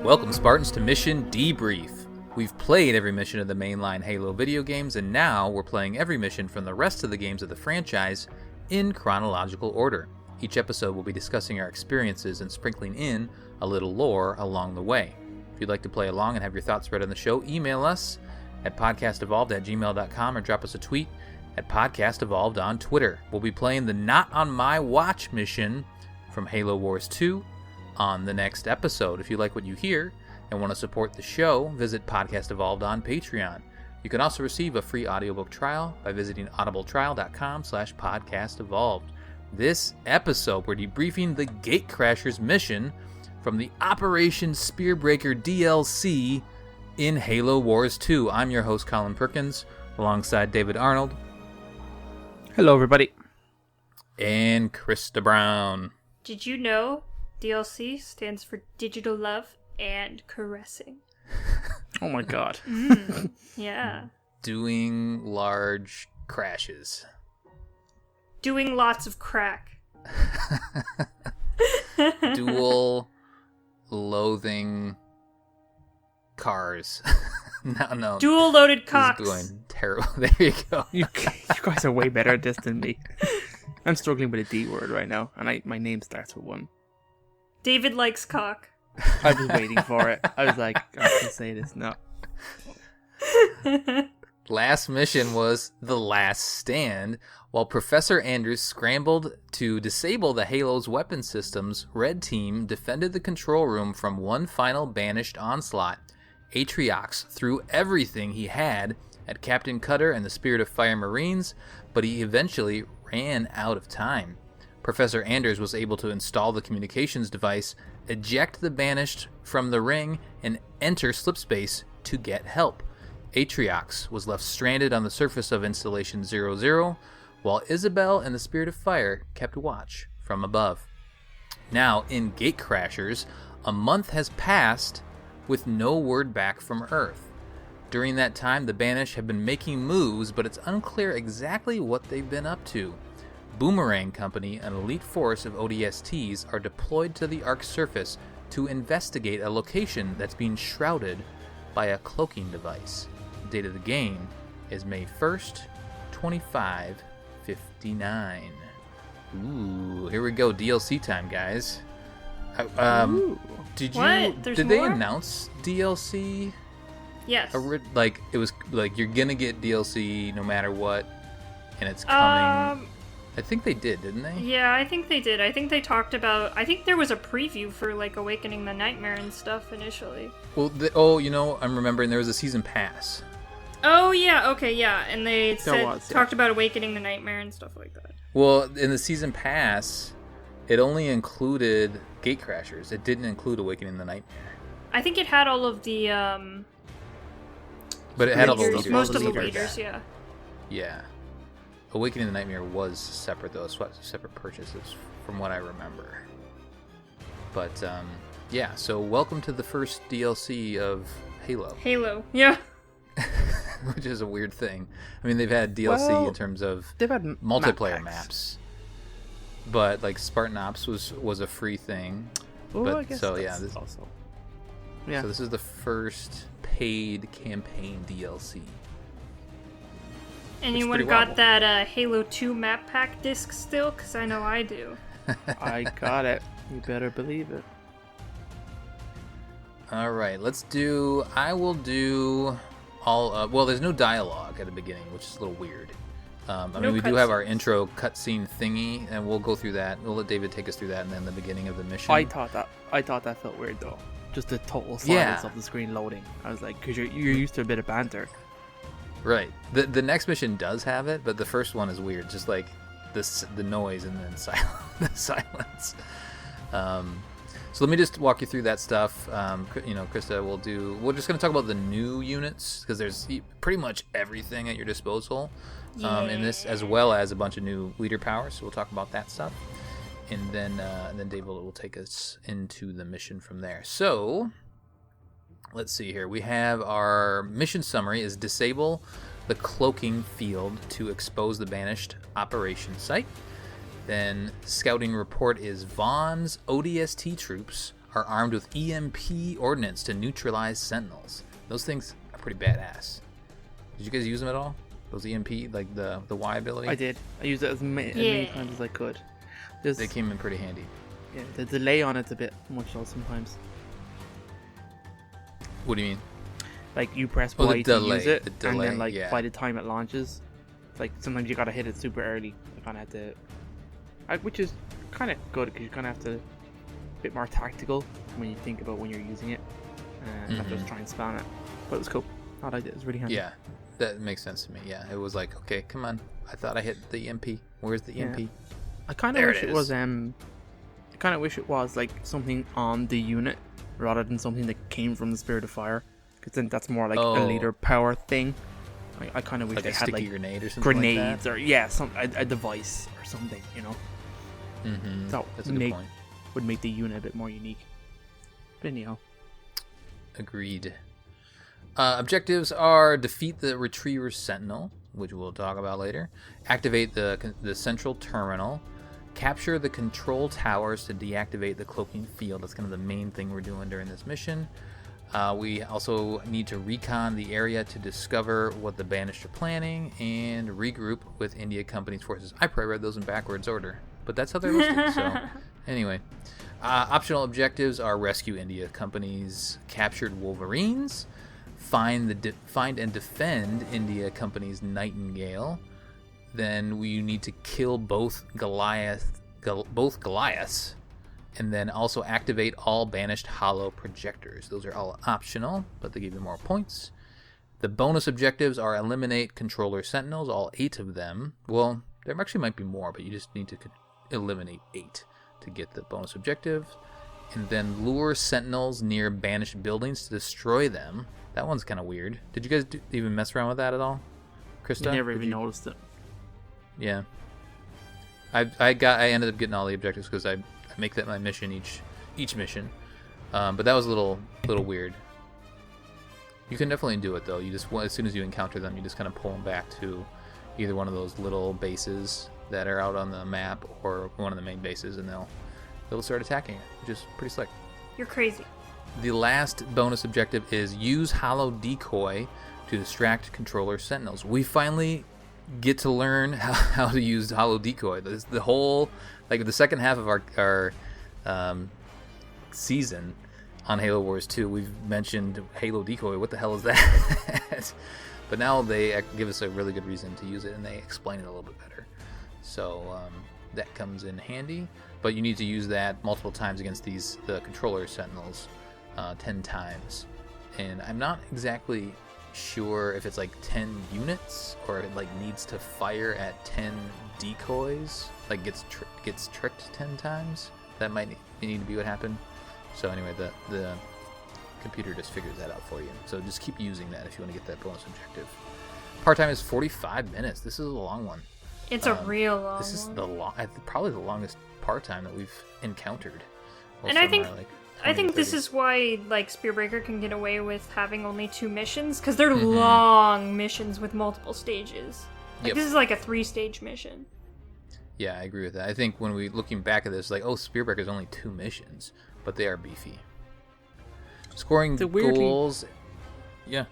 Welcome, Spartans, to Mission Debrief. We've played every mission of the mainline Halo video games, and now we're playing every mission from the rest of the games of the franchise in chronological order. Each episode will be discussing our experiences and sprinkling in a little lore along the way. If you'd like to play along and have your thoughts read on the show, email us at podcastevolved@gmail.com or drop us a tweet at podcastevolved on Twitter. We'll be playing the Not On My Watch mission from Halo Wars 2 on the next episode. If you like what you hear and want to support the show, visit Podcast Evolved on Patreon. You can also receive a free audiobook trial by visiting audibletrial.com/podcastevolved. This episode, we're debriefing the Gatecrashers mission from the Operation SPEARBREAKER DLC in Halo Wars 2. I'm your host, Colin Perkins, alongside David Arnold. Hello, everybody. And Krista Brown. Did you know DLC stands for Digital Love and Caressing? Oh my god. Yeah. Doing large crashes. Doing lots of crack. Dual loathing cars. No. Dual loaded cocks. This is going terrible. There you go. You guys are way better at this than me. I'm struggling with a D word right now, and my name starts with one. David likes cock. I was waiting for it. I was like, I can say this. No. Last mission was The Last Stand. While Professor Anders scrambled to disable the Halo's weapon systems, Red Team defended the control room from one final Banished onslaught. Atriox threw everything he had at Captain Cutter and the Spirit of Fire Marines, but he eventually ran out of time. Professor Anders was able to install the communications device, eject the Banished from the ring, and enter slipspace to get help. Atriox was left stranded on the surface of Installation 00, while Isabel and the Spirit of Fire kept watch from above. Now, in Gatecrashers, a month has passed with no word back from Earth. During that time, the Banished have been making moves, but it's unclear exactly what they've been up to. Boomerang Company, an elite force of ODSTs, are deployed to the Ark's surface to investigate a location that's being shrouded by a cloaking device. The date of the game is May 1st, 2559. Ooh, here we go, DLC time, guys. Did they announce DLC? Yes. Like, it was like, you're gonna get DLC no matter what, and it's coming. I think they did, didn't they? Yeah, I think they did. I think they talked about... I think there was a preview for, like, Awakening the Nightmare and stuff initially. Well, I'm remembering there was a season pass. Oh, yeah, okay, yeah. And they talked about Awakening the Nightmare and stuff like that. Well, in the season pass, it only included Gatecrashers. It didn't include Awakening the Nightmare. I think it had all of the, But it had all the leaders. Most of the leaders, yeah. Yeah. Awakening the Nightmare was separate, though. Separate purchases, from what I remember. But, yeah, so welcome to the first DLC of Halo. Halo, yeah. Which is a weird thing. I mean, they've had DLC in terms of they've had multiplayer maps. But, like, Spartan Ops was a free thing. Ooh, but, I guess so, that's this, also. Yeah. So this is the first paid campaign DLC. Anyone got that Halo 2 map pack disc still? Because I know I do. I got it. You better believe it. All right, I will do all... well, there's no dialogue at the beginning, which is a little weird. We do have our intro cutscene thingy, and we'll go through that. We'll let David take us through that, and then the beginning of the mission. I thought that felt weird, though. Just the total silence of the screen loading. I was like, because you're used to a bit of banter. Right. The next mission does have it, but the first one is weird. Just like the noise and then the silence. So let me just walk you through that stuff. Krista, we're just going to talk about the new units because there's pretty much everything at your disposal in this, as well as a bunch of new leader powers. So we'll talk about that stuff. And then Dave will take us into the mission from there. So let's see here. We have our mission summary is disable the cloaking field to expose the Banished operation site. Then scouting report is Vaughn's ODST troops are armed with EMP ordnance to neutralize sentinels. Those things are pretty badass. Did you guys use them at all? Those EMP, like the Y ability? I did. I used it as many times as I could. They came in pretty handy. Yeah, the delay on it's a bit much though sometimes. What do you mean? Like you press Y to use it, delay, and then by the time it launches, like sometimes you gotta hit it super early. You kind of have to, which is kind of good because you kind of have to, a bit more tactical when you think about when you're using it, and not just try and spam it. But it was cool. I liked it. It was really handy. Yeah, that makes sense to me. Yeah, it was like, okay, come on. I thought I hit the EMP. Where's the EMP? Yeah. I kind of wish it was I kind of wish it was like something on the unit rather than something that came from the Spirit of Fire, because then that's more like a leader power thing. I kind of wish like they a had sticky like grenade or something grenades like or a device or something, you know. that. That's a good point. Would make the unit a bit more unique. But anyhow, agreed. Objectives are defeat the Retriever Sentinel, which we'll talk about later. Activate the central terminal. Capture the control towers to deactivate the cloaking field. That's kind of the main thing we're doing during this mission. We also need to recon the area to discover what the Banished are planning and regroup with India Company's forces. I probably read those in backwards order, but that's how they're listed. So anyway, optional objectives are rescue India Company's captured Wolverines, find and defend India Company's Nightingale. Then we need to kill both Goliaths, and then also activate all Banished hollow projectors. Those are all optional, but they give you more points. The bonus objectives are eliminate controller sentinels, all 8 of them. Well, there actually might be more, but you just need to eliminate 8 to get the bonus objective. And then lure sentinels near Banished buildings to destroy them. That one's kind of weird. Did you guys even mess around with that at all, Krista? I never even noticed it. Yeah, I ended up getting all the objectives because I make that my mission each mission, but that was a little weird. You can definitely do it though. You just as soon as you encounter them, you just kind of pull them back to either one of those little bases that are out on the map or one of the main bases, and they'll start attacking it, which is pretty slick. You're crazy. The last bonus objective is use hollow decoy to distract controller sentinels. We finally get to learn how to use hollow decoy. The whole, like the second half of our season on Halo Wars 2, we've mentioned Halo decoy. What the hell is that? But now they give us a really good reason to use it, and they explain it a little bit better. So that comes in handy. But you need to use that multiple times against the controller sentinels, 10 times. And I'm not exactly sure if it's like 10 units or it like needs to fire at 10 decoys, like gets tricked 10 times. That might need to be what happened. So anyway, the computer just figures that out for you. So just keep using that if you want to get that bonus objective. Part time is 45 minutes. This is a long one. It's a real long one. This is probably the longest part time that we've encountered. And I think this is why like Spearbreaker can get away with having only 2 missions, because they're long missions with multiple stages. Like this is like a 3-stage mission. Yeah, I agree with that. I think when we looking back at this, like, oh, Spearbreaker is only 2 missions, but they are beefy. Scoring goals. Yeah.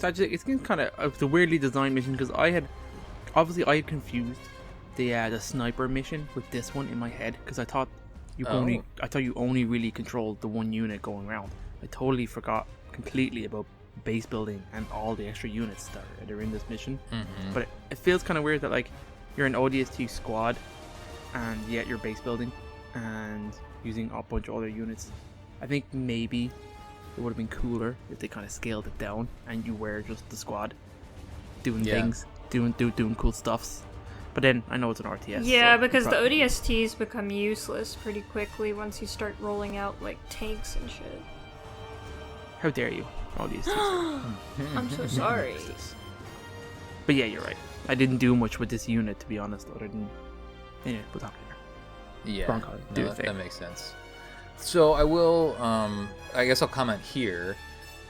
It's kind of a weirdly designed mission because I had confused the sniper mission with this one in my head because I thought you only really controlled the one unit going around. I totally forgot completely about base building and all the extra units that are in this mission. But it feels kind of weird that like you're an ODST squad and yet you're base building and using a bunch of other units. I think maybe it would have been cooler if they kind of scaled it down and you were just the squad doing things, doing cool stuffs. But then I know it's an RTS. Yeah, so because the ODSTs become useless pretty quickly once you start rolling out like tanks and shit. How dare you, ODSTs? I'm so sorry. But yeah, you're right. I didn't do much with this unit, to be honest, other than... Anyway, we'll talk later. Yeah, that makes sense. So I will, I guess I'll comment here,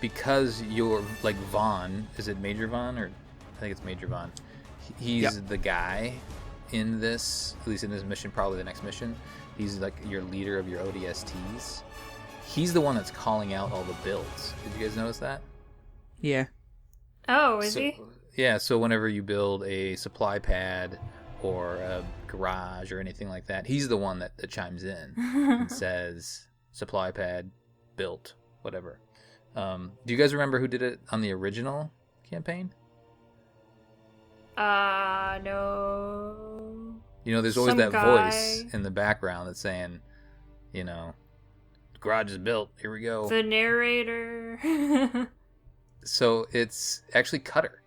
because you're, like, Vaughn, is it Major Vaughn, or I think it's Major Vaughn, he's the guy in this, at least in this mission, probably the next mission, he's, like, your leader of your ODSTs. He's the one that's calling out all the builds. Did you guys notice that? Yeah. Oh, is he? Yeah, so whenever you build a supply pad or a garage or anything like that, he's the one that chimes in and says, supply pad, built, whatever. Do you guys remember who did it on the original campaign? No. You know, there's always that voice in the background that's saying, you know, the garage is built, here we go. The narrator. So it's actually Cutter.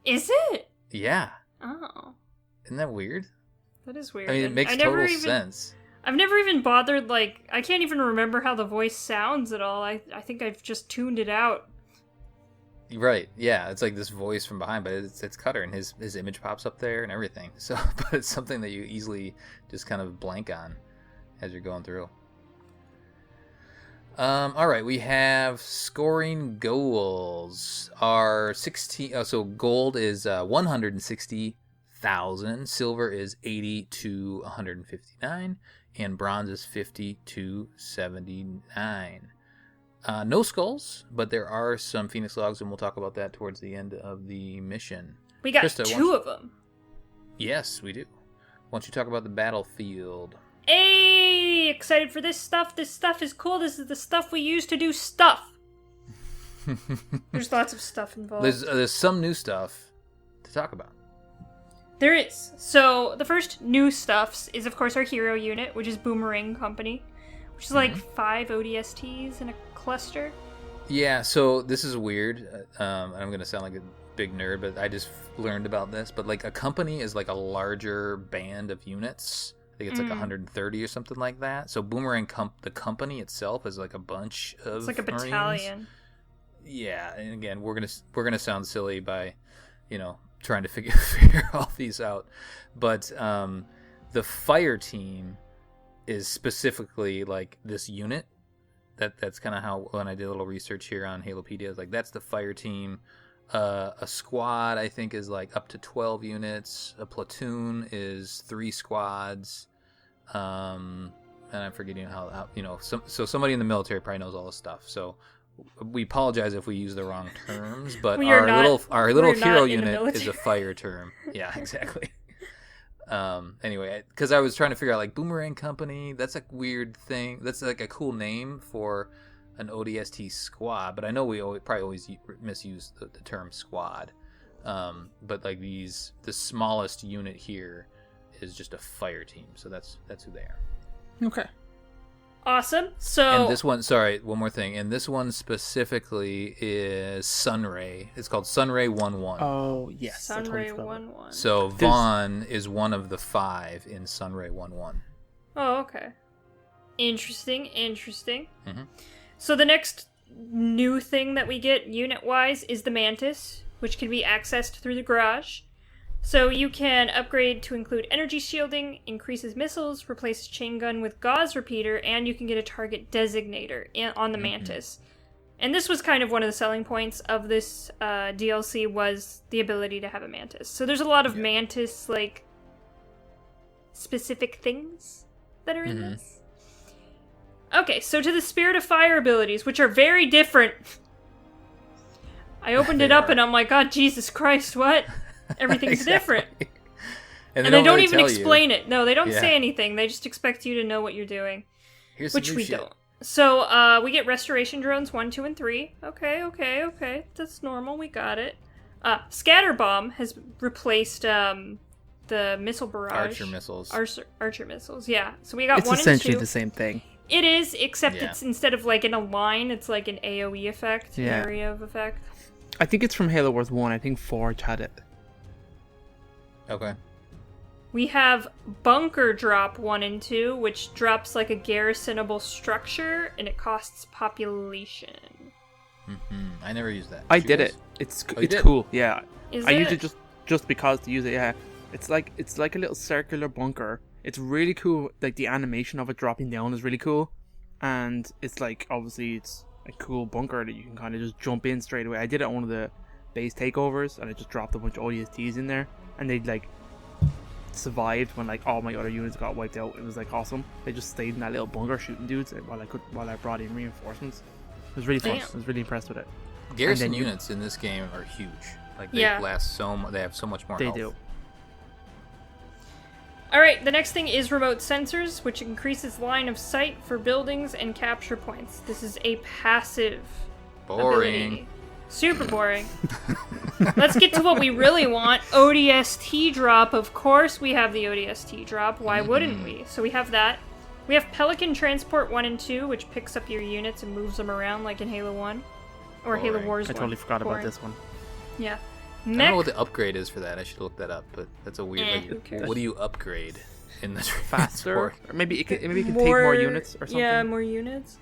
Is it? Yeah. Oh. Isn't that weird? That is weird. I mean, it makes total sense. I've never even bothered, like, I can't even remember how the voice sounds at all. I think I've just tuned it out. Right, yeah, it's like this voice from behind, but it's Cutter, and his image pops up there and everything. So, but it's something that you easily just kind of blank on as you're going through. All right, we have scoring goals. Our 16. So gold is 160,000. Silver is 80 to 159, and bronze is 50 to 79. No skulls, but there are some Phoenix logs, and we'll talk about that towards the end of the mission. We got Krista, two of them. Yes, we do. Why don't you talk about the battlefield? Hey, excited for this stuff. This stuff is cool. This is the stuff we use to do stuff. There's lots of stuff involved. There's some new stuff to talk about. There is. So the first new stuffs is, of course, our hero unit, which is Boomerang Company, which is like 5 ODSTs in a cluster. Yeah, so this is weird. I'm going to sound like a big nerd, but I just learned about this. But like a company is like a larger band of units. I think it's like 130 or something like that. So Boomerang the company itself is like a bunch of It's like a Marines. battalion. Yeah, and again, we're gonna sound silly by, you know, trying to figure all these out. But the fire team is specifically like this unit. That's kind of how, when I did a little research here on Halopedia, it's like that's the fire team. A squad, I think, is like up to 12 units. A platoon is 3 squads. And I'm forgetting how you know. So somebody in the military probably knows all this stuff. So we apologize if we use the wrong terms, but our little hero unit is a fire term. Yeah, exactly. Anyway, because I was trying to figure out like Boomerang Company. That's a weird thing. That's like a cool name for an ODST squad, but I know we probably always misuse the term squad. But like the smallest unit here is just a fire team, so that's who they are. Okay. Awesome. So and this one, sorry, one more thing. And this one specifically is Sunray. It's called Sunray 1-1. Oh yes, Sunray 1-1. So Vaughn is one of the 5 in Sunray 1-1. Oh, okay. Interesting. Mm-hmm. So the next new thing that we get unit-wise is the Mantis, which can be accessed through the garage. So you can upgrade to include energy shielding, increases missiles, replaces chain gun with gauze repeater, and you can get a target designator on the Mantis. And this was kind of one of the selling points of this DLC, was the ability to have a Mantis. So there's a lot of Mantis, like, specific things that are in this. Okay, so to the Spirit of Fire abilities, which are very different. I opened it up and I'm like, God, Jesus Christ, what? Everything's different. And they don't even explain it. No, they don't say anything. They just expect you to know what you're doing. Which we don't. So, we get Restoration Drones 1, 2, and 3. Okay. That's normal. We got it. Scatter Bomb has replaced the missile barrage. Archer missiles. Archer missiles, yeah. So we got 1 and 2. It's essentially the same thing. It is, except it's instead of like in a line, it's like an AoE effect, area of effect. I think it's from Halo Wars 1. I think Forge had it. Okay. We have Bunker Drop 1 and 2, which drops like a garrisonable structure, and it costs population. I never used that. I Did you did guys? it. It's Oh, you did? cool. Yeah. Is I it? used it just because to use it. Yeah. It's like a little circular bunker. It's really cool. Like the animation of it dropping down is really cool, and it's like obviously it's a cool bunker that you can kind of just jump in straight away. I did it on one of the base takeovers, and I just dropped a bunch of ODSTs in there, and they like survived when like all my other units got wiped out. It was like awesome. They just stayed in that little bunker shooting dudes while I brought in reinforcements. It was really fun. Damn. I was really impressed with it. Garrison units in this game are huge. Like they last they have so much more They health. do. Alright, the next thing is remote sensors, which increases line of sight for buildings and capture points. This is a passive Boring. ability. Super boring. Let's get to what we really want. ODST drop, of course we have the ODST drop. Why wouldn't we? So we have that. We have Pelican Transport 1 and 2, which picks up your units and moves them around like in Halo 1. Or Boring. Halo Wars I 1. totally forgot Boring. about this one. Yeah. I don't know what the upgrade is for that. I should look that up, but that's a weird. who cares? What do you upgrade in the Faster, transport? or maybe it can take more units or something. Yeah, more units.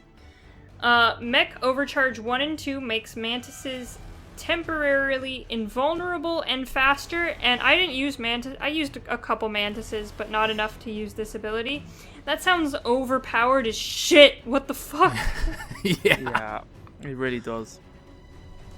Mech Overcharge 1 and 2 makes mantises temporarily invulnerable and faster, and I didn't use mantis. I used a couple mantises, but not enough to use this ability. That sounds overpowered as shit. What the fuck? Yeah, it really does.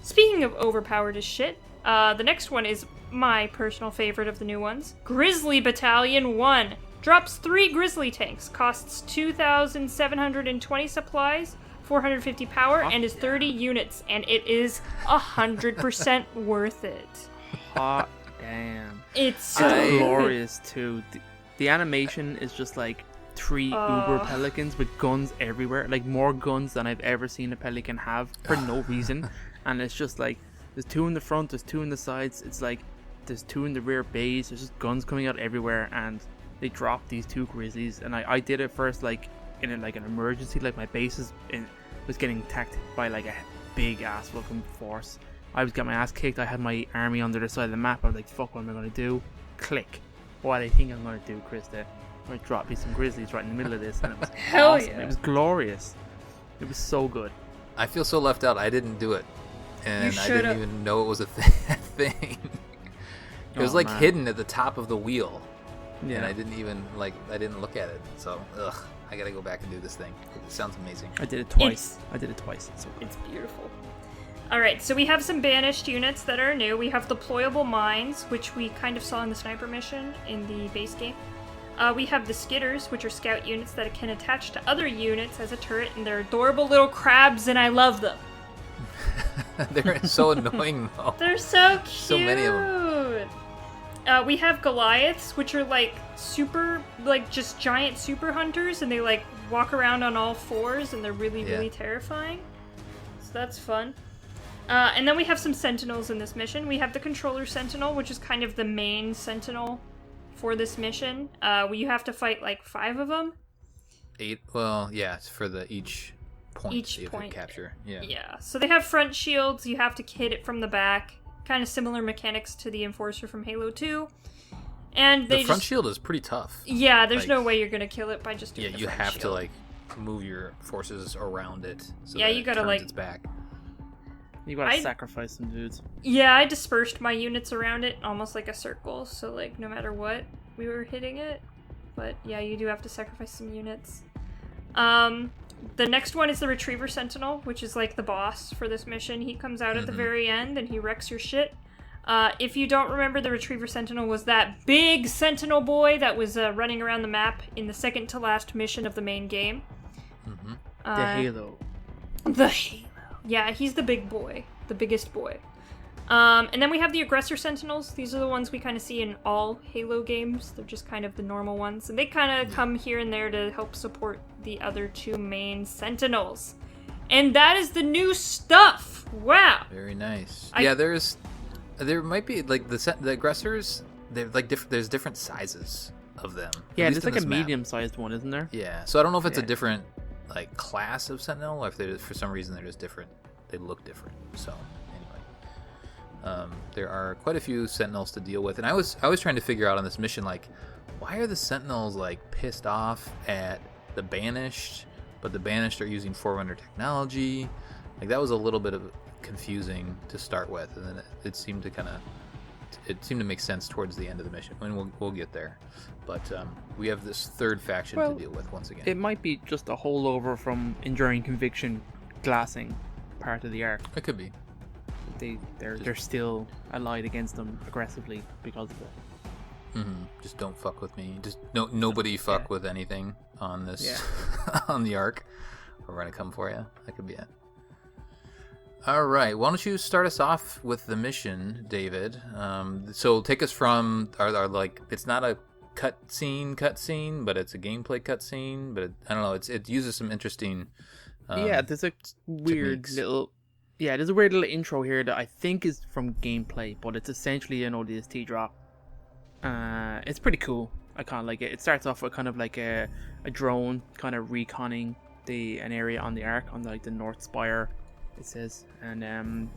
Speaking of overpowered as shit, the next one is my personal favorite of the new ones. Grizzly Battalion 1. Drops 3 Grizzly tanks, costs 2,720 supplies, 450 power, and is 30 units, and it is 100% worth it. Hot damn. It's so It's good. glorious too. The animation is just like 3 uber pelicans with guns everywhere, like more guns than I've ever seen a pelican have for no reason. And it's just like there's 2 in the front, there's 2 in the sides. It's like there's 2 in the rear base. There's just guns coming out everywhere, and they dropped these 2 grizzlies. And I did it first like in an emergency, like my base was getting attacked by like a big ass fucking force. I was getting my ass kicked. I had my army on the other side of the map. I was like, fuck, what am I gonna do? Click. What do you think I'm gonna do, Krista? I'm gonna drop me some grizzlies right in the middle of this, and it was Hell awesome. yeah. It was glorious. It was so good. I feel so left out. I didn't do it, and I should've. didn't even know it was a thing. It was Oh, like man. hidden at the top of the wheel, Yeah. and I didn't even I didn't look at it. So I gotta go back and do this thing. It sounds amazing. I did it twice. It's so good. It's beautiful. Alright, so we have some banished units that are new. We have deployable mines, which we kind of saw in the sniper mission in the base game. We have the skitters, which are scout units that can attach to other units as a turret, and they're adorable little crabs, and I love them. They're so annoying though. They're so cute. So many of them. We have Goliaths, which are like just giant super hunters, and they like walk around on all fours, and they're really terrifying. So that's fun. And then we have some sentinels in this mission. We have the controller sentinel, which is kind of the main sentinel for this mission. You have to fight like 5 of them. 8. Well, yeah, it's for each point Each you have to point. capture. Yeah. Yeah. So they have front shields. You have to hit it from the back. Kind of similar mechanics to the Enforcer from Halo 2. And they The front shield is pretty tough. Yeah, there's like- no way you're gonna kill it by just doing Yeah, the you front have to shield. like move your forces around it. So Yeah, that you it gotta, turns like- its back. You gotta I- sacrifice some dudes. Yeah, I dispersed my units around it almost like a circle, so like no matter what, we were hitting it. But yeah, you do have to sacrifice some units. The next one is the Retriever Sentinel, which is like the boss for this mission. He comes out at the very end and he wrecks your shit. If you don't remember, the Retriever Sentinel was that big Sentinel boy that was running around the map in the second to last mission of the main game. The Halo. The Halo. Yeah, he's the big boy. The biggest boy. And then we have the Aggressor Sentinels. These are the ones we kind of see in all Halo games. They're just kind of the normal ones. And they kind of come here and there to help support the other 2 main Sentinels. And that is the new stuff! Wow! Very nice. I- Yeah, there might be like the aggressors. They're like there's different sizes of them. Yeah, at there's least in like a this map. medium-sized one, isn't there? Yeah, so I don't know if it's a Yeah. different like class of sentinel, or if they for some reason they're just different. They look different. So anyway, There are quite a few Sentinels to deal with, and I was trying to figure out on this mission, like, why are the Sentinels like pissed off at the Banished, but the Banished are using Forerunner technology? Like, that was a little bit of confusing to start with, and then it seemed to make sense towards the end of the mission. I mean, we'll get there, but we have this third faction to deal with once again. It might be just a holdover from Enduring Conviction glassing part of the arc. It could be. They're still allied against them aggressively because of it. Just don't fuck with me. Just nobody fuck with anything on this on the arc. We're gonna come for you. That could be it. All right. Why don't you start us off with the mission, David? So take us from our like, it's not a cutscene, but it's a gameplay cutscene. But I don't know. It uses some interesting. There's a weird little. Yeah, there's a weird little intro here that I think is from gameplay, but it's essentially an ODST drop. It's pretty cool. I kind of like it. It starts off with kind of like a drone kind of reconning an area on the arc, on like the North Spire, it says, and an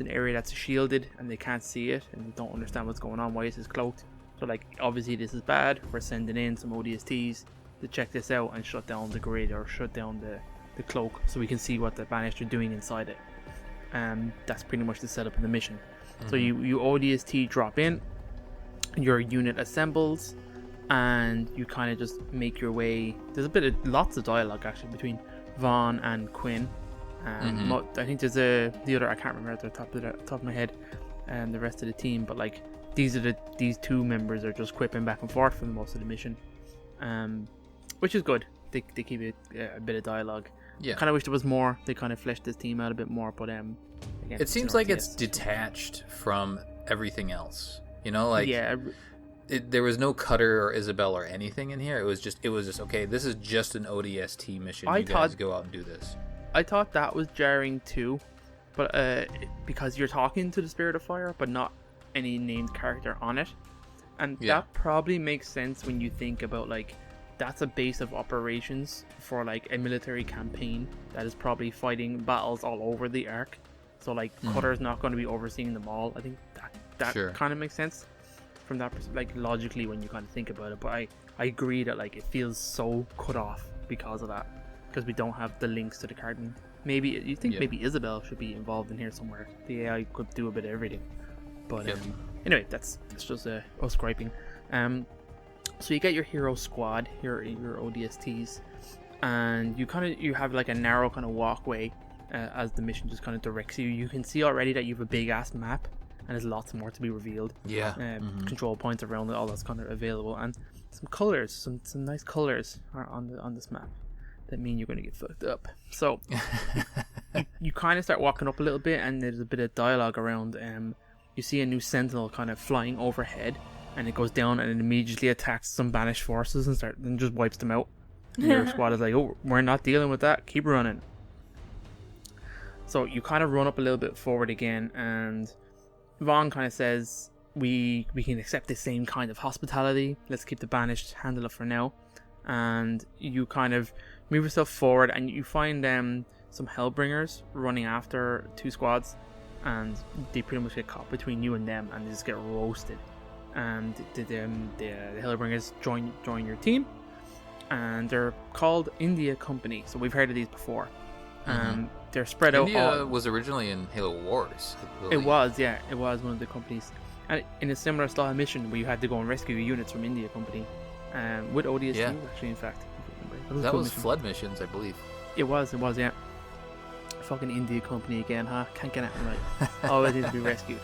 area that's shielded and they can't see it and don't understand what's going on. Why is this cloaked? So like, obviously this is bad. We're sending in some ODSTs to check this out and shut down the grid or shut down the cloak so we can see what the Banished are doing inside it. That's pretty much the setup of the mission. So you ODST drop in, your unit assembles, and you kind of just make your way. There's lots of dialogue actually between Vaughn and Quinn. I think there's the other, I can't remember at the top of my head, and the rest of the team. But like, these two members are just quipping back and forth for most of the mission, which is good. They keep it a bit of dialogue. Yeah. Kind of wish there was more. They kind of fleshed this team out a bit more, but again, it seems like it's detached from everything else. You know, like there was no Cutter or Isabel or anything in here. It was just okay. This is just an ODST mission. You guys go out and do this. I thought that was jarring too, but because you're talking to the Spirit of Fire, but not any named character on it, and that probably makes sense when you think about like. That's a base of operations for like a military campaign that is probably fighting battles all over the arc. So like Cutter's not going to be overseeing them all. I think that kind of makes sense from that like logically when you kind of think about it. But I agree that like it feels so cut off because of that, because we don't have the links to the cartoon. Maybe you think maybe Isabel should be involved in here somewhere. The AI could do a bit of everything. But anyway, that's just us griping. So you get your hero squad, your ODSTs, and you have like a narrow kind of walkway as the mission just kind of directs you. You can see already that you have a big ass map, and there's lots more to be revealed. Control points around it, all that's kind of available, and some colors, some nice colors are on this map that mean you're going to get fucked up. So you kind of start walking up a little bit, and there's a bit of dialogue around. You see a new sentinel kind of flying overhead. And it goes down and it immediately attacks some Banished forces and just wipes them out. And your squad is like, oh, we're not dealing with that. Keep running. So you kind of run up a little bit forward again, and Vaughn kind of says, we can accept the same kind of hospitality. Let's keep the Banished handle it for now. And you kind of move yourself forward, and you find some Hellbringers running after two squads, and they pretty much get caught between you and them, and they just get roasted. And the Hellbringers join your team, and they're called India Company. So we've heard of these before. They're spread out. India was originally in Halo Wars. It was one of the companies, and in a similar style mission where you had to go and rescue units from India Company, with ODST actually. In fact, that was flood missions, I believe. It was, yeah. Fucking India Company again, huh? Can't get it right. Always need to be rescued.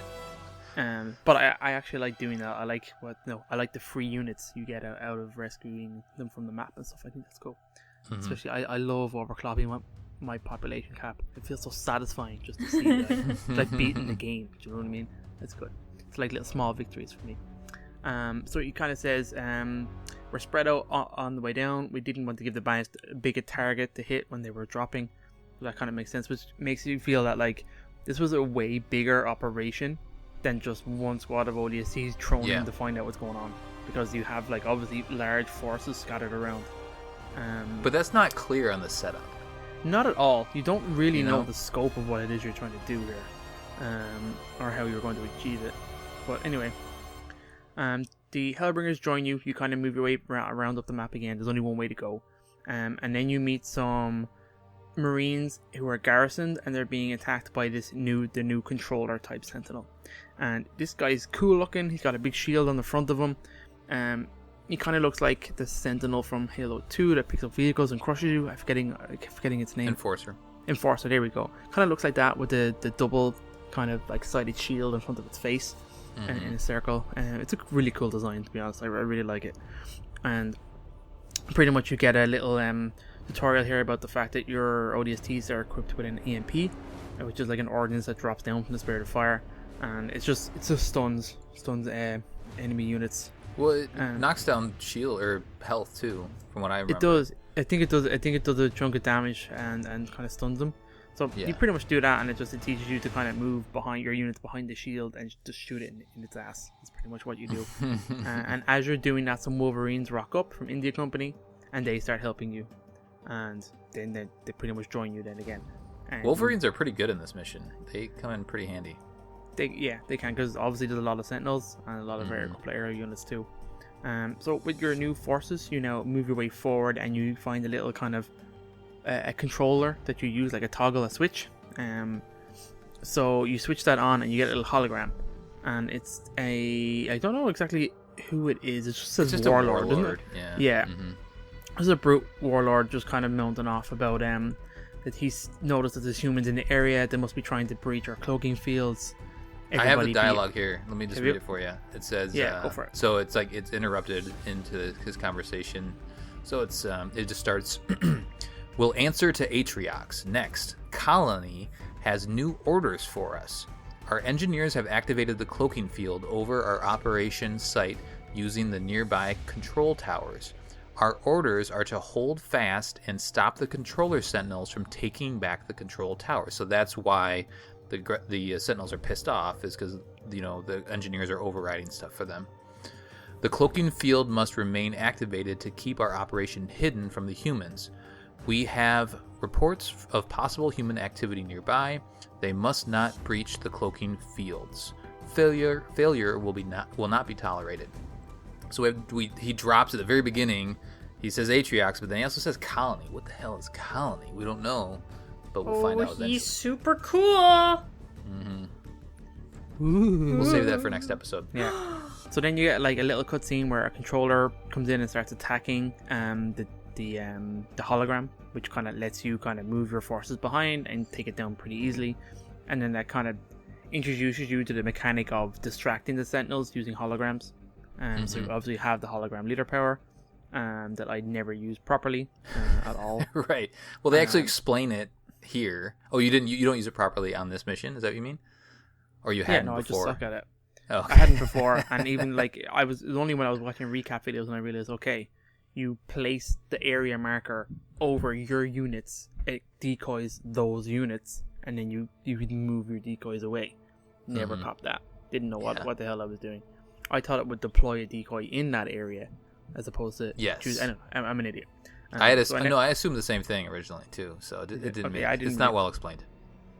But I actually like doing that. I like the free units you get out of rescuing them from the map and stuff. I think that's cool. Especially I love overclocking my population cap. It feels so satisfying just to see that. It's like beating the game. Do you know what I mean? It's good. It's like little small victories for me. So he kind of says, we're spread out on the way down. We didn't want to give the Banished a bigger target to hit when they were dropping. So that kind of makes sense, which makes you feel that like this was a way bigger operation than just one squad of ODSTs thrown in to find out what's going on, because you have like obviously large forces scattered around. But that's not clear on the setup. Not at all. You don't really know the scope of what it is you're trying to do here. or how you're going to achieve it. But anyway, the Hellbringers join you. You kind of move your way around up the map again. There's only one way to go, and then you meet some Marines who are garrisoned, and they're being attacked by the new controller type Sentinel. And this guy's cool looking. He's got a big shield on the front of him. He kind of looks like the Sentinel from Halo 2 that picks up vehicles and crushes you. I'm forgetting its name. Enforcer, there we go. Kind of looks like that with the double kind of like sided shield in front of its face in a circle. It's a really cool design, to be honest. I really like it. And pretty much you get a little tutorial here about the fact that your ODSTs are equipped with an EMP, which is like an ordnance that drops down from the Spirit of Fire, and it just stuns enemy units. Well, it knocks down shield or health too, from what I remember. It does. I think it does a chunk of damage and kind of stuns them. So you pretty much do that, and it teaches you to kind of move behind your units behind the shield and just shoot it in its ass. That's pretty much what you do. And as you're doing that, some Wolverines rock up from India Company, and they start helping you. And then they pretty much join you then again. And Wolverines are pretty good in this mission. They come in pretty handy. They can, because obviously there's a lot of Sentinels and a lot of a couple of aerial units too. So with your new forces, you now move your way forward, and you find a little kind of a controller that you use, like a toggle, a switch. So you switch that on, and you get a little hologram, and it's I don't know exactly who it is. It just says Warlord, doesn't it? Yeah. There's a brute warlord just kind of mounting off about that he's noticed that there's humans in the area. They must be trying to breach our cloaking fields. I have the dialogue here. Let me just read it for you. It says, go for it. So it's like it's interrupted into his conversation. So it's it just starts. We'll answer to Atriox. Next, Colony has new orders for us. Our engineers have activated the cloaking field over our operation site using the nearby control towers. Our orders are to hold fast and stop the controller sentinels from taking back the control tower. So that's why the sentinels are pissed off, is because the engineers are overriding stuff for them. The cloaking field must remain activated to keep our operation hidden from the humans. We have reports of possible human activity nearby. They must not breach the cloaking fields. Failure will not be tolerated. So he drops at the very beginning. He says Atriox, but then he also says Colony. What the hell is Colony? We don't know, but we'll find out eventually. He's super cool. We'll save that for next episode. Yeah. So then you get like a little cutscene where a controller comes in and starts attacking the hologram, which kind of lets you kind of move your forces behind and take it down pretty easily. And then that kind of introduces you to the mechanic of distracting the sentinels using holograms. So you obviously have the hologram leader power that I never used properly at all. Right. Well, they actually explain it here. Oh, you didn't? You don't use it properly on this mission? Is that what you mean? Or you hadn't before? I just suck at it. Oh, okay. I hadn't before, and even like it was only when I was watching recap videos and I realized, okay, you place the area marker over your units, it decoys those units, and then you move your decoys away. Never copped that. Didn't know what the hell I was doing. I thought it would deploy a decoy in that area as opposed to choose. I don't know, I'm an idiot. I assumed the same thing originally too, so it didn't. It's not well explained.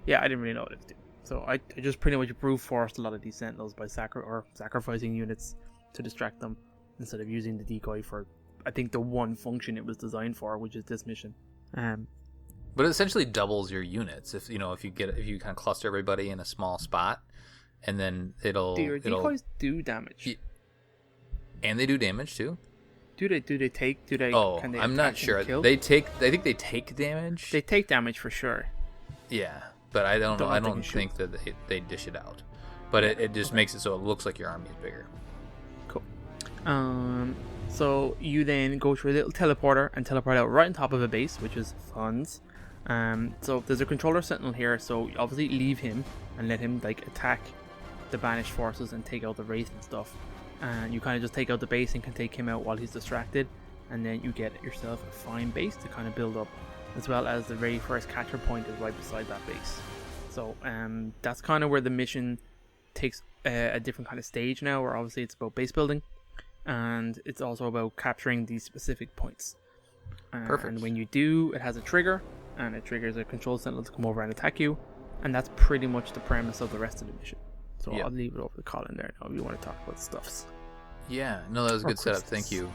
Yeah, I didn't really know what it was doing. So I just pretty much brute forced a lot of these sentinels by sacrificing units to distract them instead of using the decoy for, I think, the one function it was designed for, which is this mission. But it essentially doubles your units if you kind of cluster everybody in a small spot, and then your decoys do damage. And they do damage too. Do they take? Can they I'm not sure. I think they take damage. They take damage for sure. Yeah, but I don't know. I don't think that they dish it out. But it just makes it so it looks like your army is bigger. Cool. So you then go to a little teleporter and teleport out right on top of a base, which is fun. So there's a controller sentinel here, so you obviously leave him and let him like attack the Banished forces and take out the Wraith and stuff. And you kind of just take out the base and can take him out while he's distracted, and then you get yourself a fine base to kind of build up, as well as the very first catcher point is right beside that base. So that's kind of where the mission takes a different kind of stage now, where obviously it's about base building, and it's also about capturing these specific points. Perfect. And when you do, it has a trigger, and it triggers a control sentinel to come over and attack you. And that's pretty much the premise of the rest of the mission. So Yep. I'll leave it over to Colin there now if you want to talk about stuffs. Yeah, no, that was a Or good setup. crystals. Thank you.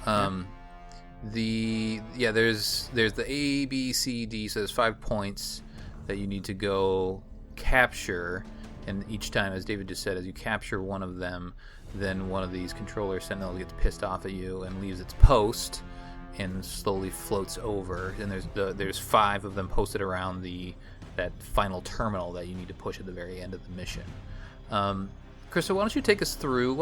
Yeah. There's the A, B, C, D. So there's 5 points that you need to go capture, and each time, as David just said, as you capture one of them, then one of these controller sentinels gets pissed off at you and leaves its post and slowly floats over. And there's 5 of them posted around that final terminal that you need to push at the very end of the mission. Krista, why don't you take us through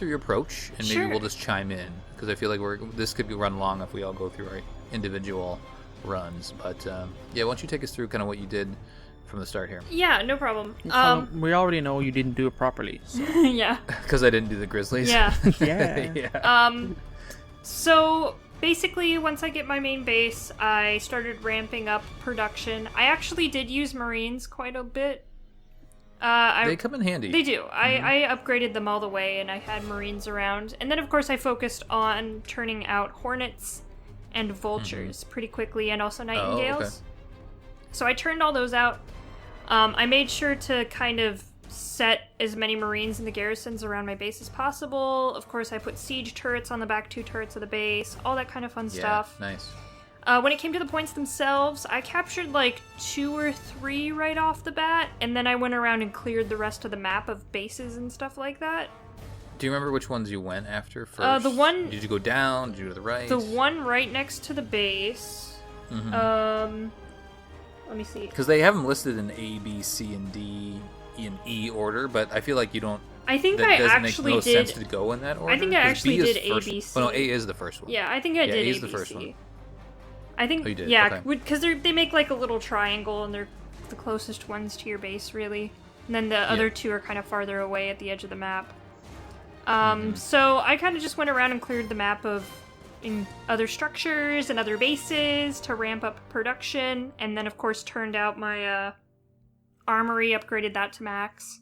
your approach, and maybe Sure. we'll just chime in, because I feel like this could run long if we all go through our individual runs. But yeah, why don't you take us through kind of what you did from the start here? Yeah, no problem. Colin, we already know you didn't do it properly. So. Yeah. Because I didn't do the Grizzlies. Yeah. Yeah. Yeah. So basically, once I get my main base, I started ramping up production. I actually did use Marines quite a bit. They come in handy. They do. I upgraded them all the way, and I had Marines around. And then, of course, I focused on turning out Hornets and Vultures pretty quickly, and also Nightingales. okay. So I turned all those out. I made sure to kind of set as many Marines in the garrisons around my base as possible. Of course, I put siege turrets on the back 2 turrets of the base, all that kind of fun Yeah, stuff. nice. When it came to the points themselves, I captured like 2 or 3 right off the bat, and then I went around and cleared the rest of the map of bases and stuff like that. Do you remember which ones you went after first? The one- Did you go down? Did you go to the right? The one right next to the base. Let me see. Because they have them listed in A, B, C, and D, and E order, but I feel like you don't. I think That I doesn't actually make no did. sense to go in that order. I think I 'cause actually B is did first- A, B, C. Oh no, A is the first one. Yeah, I think I did A's ABC. the first one. I think Oh, you did? yeah, Okay. because they make like a little triangle, and they're the closest ones to your base, really. And then the other 2 are kind of farther away at the edge of the map. So I kind of just went around and cleared the map of in other structures and other bases to ramp up production, and then of course turned out my armory, upgraded that to max,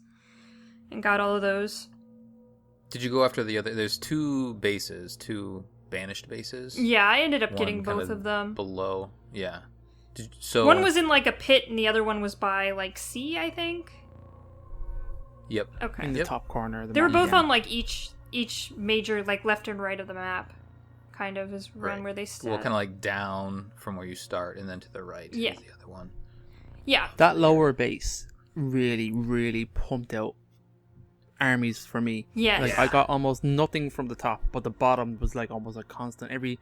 and got all of those. Did you go after the other? There's 2 bases, 2 banished bases. Yeah, I ended up One getting kind both of them. below. Yeah. So One was in like a pit, and the other one was by like C, I think. Yep. Okay. In the Yep. top corner of the They were map both again. on like each major, like left and right of the map, kind of is around Right. where they stand. Well, kind of like down from where you start, and then to the right Yeah. is the other one. Yeah. That lower base really, really pumped out armies for me. Yes. Like I got almost nothing from the top, but the bottom was like almost a constant. Every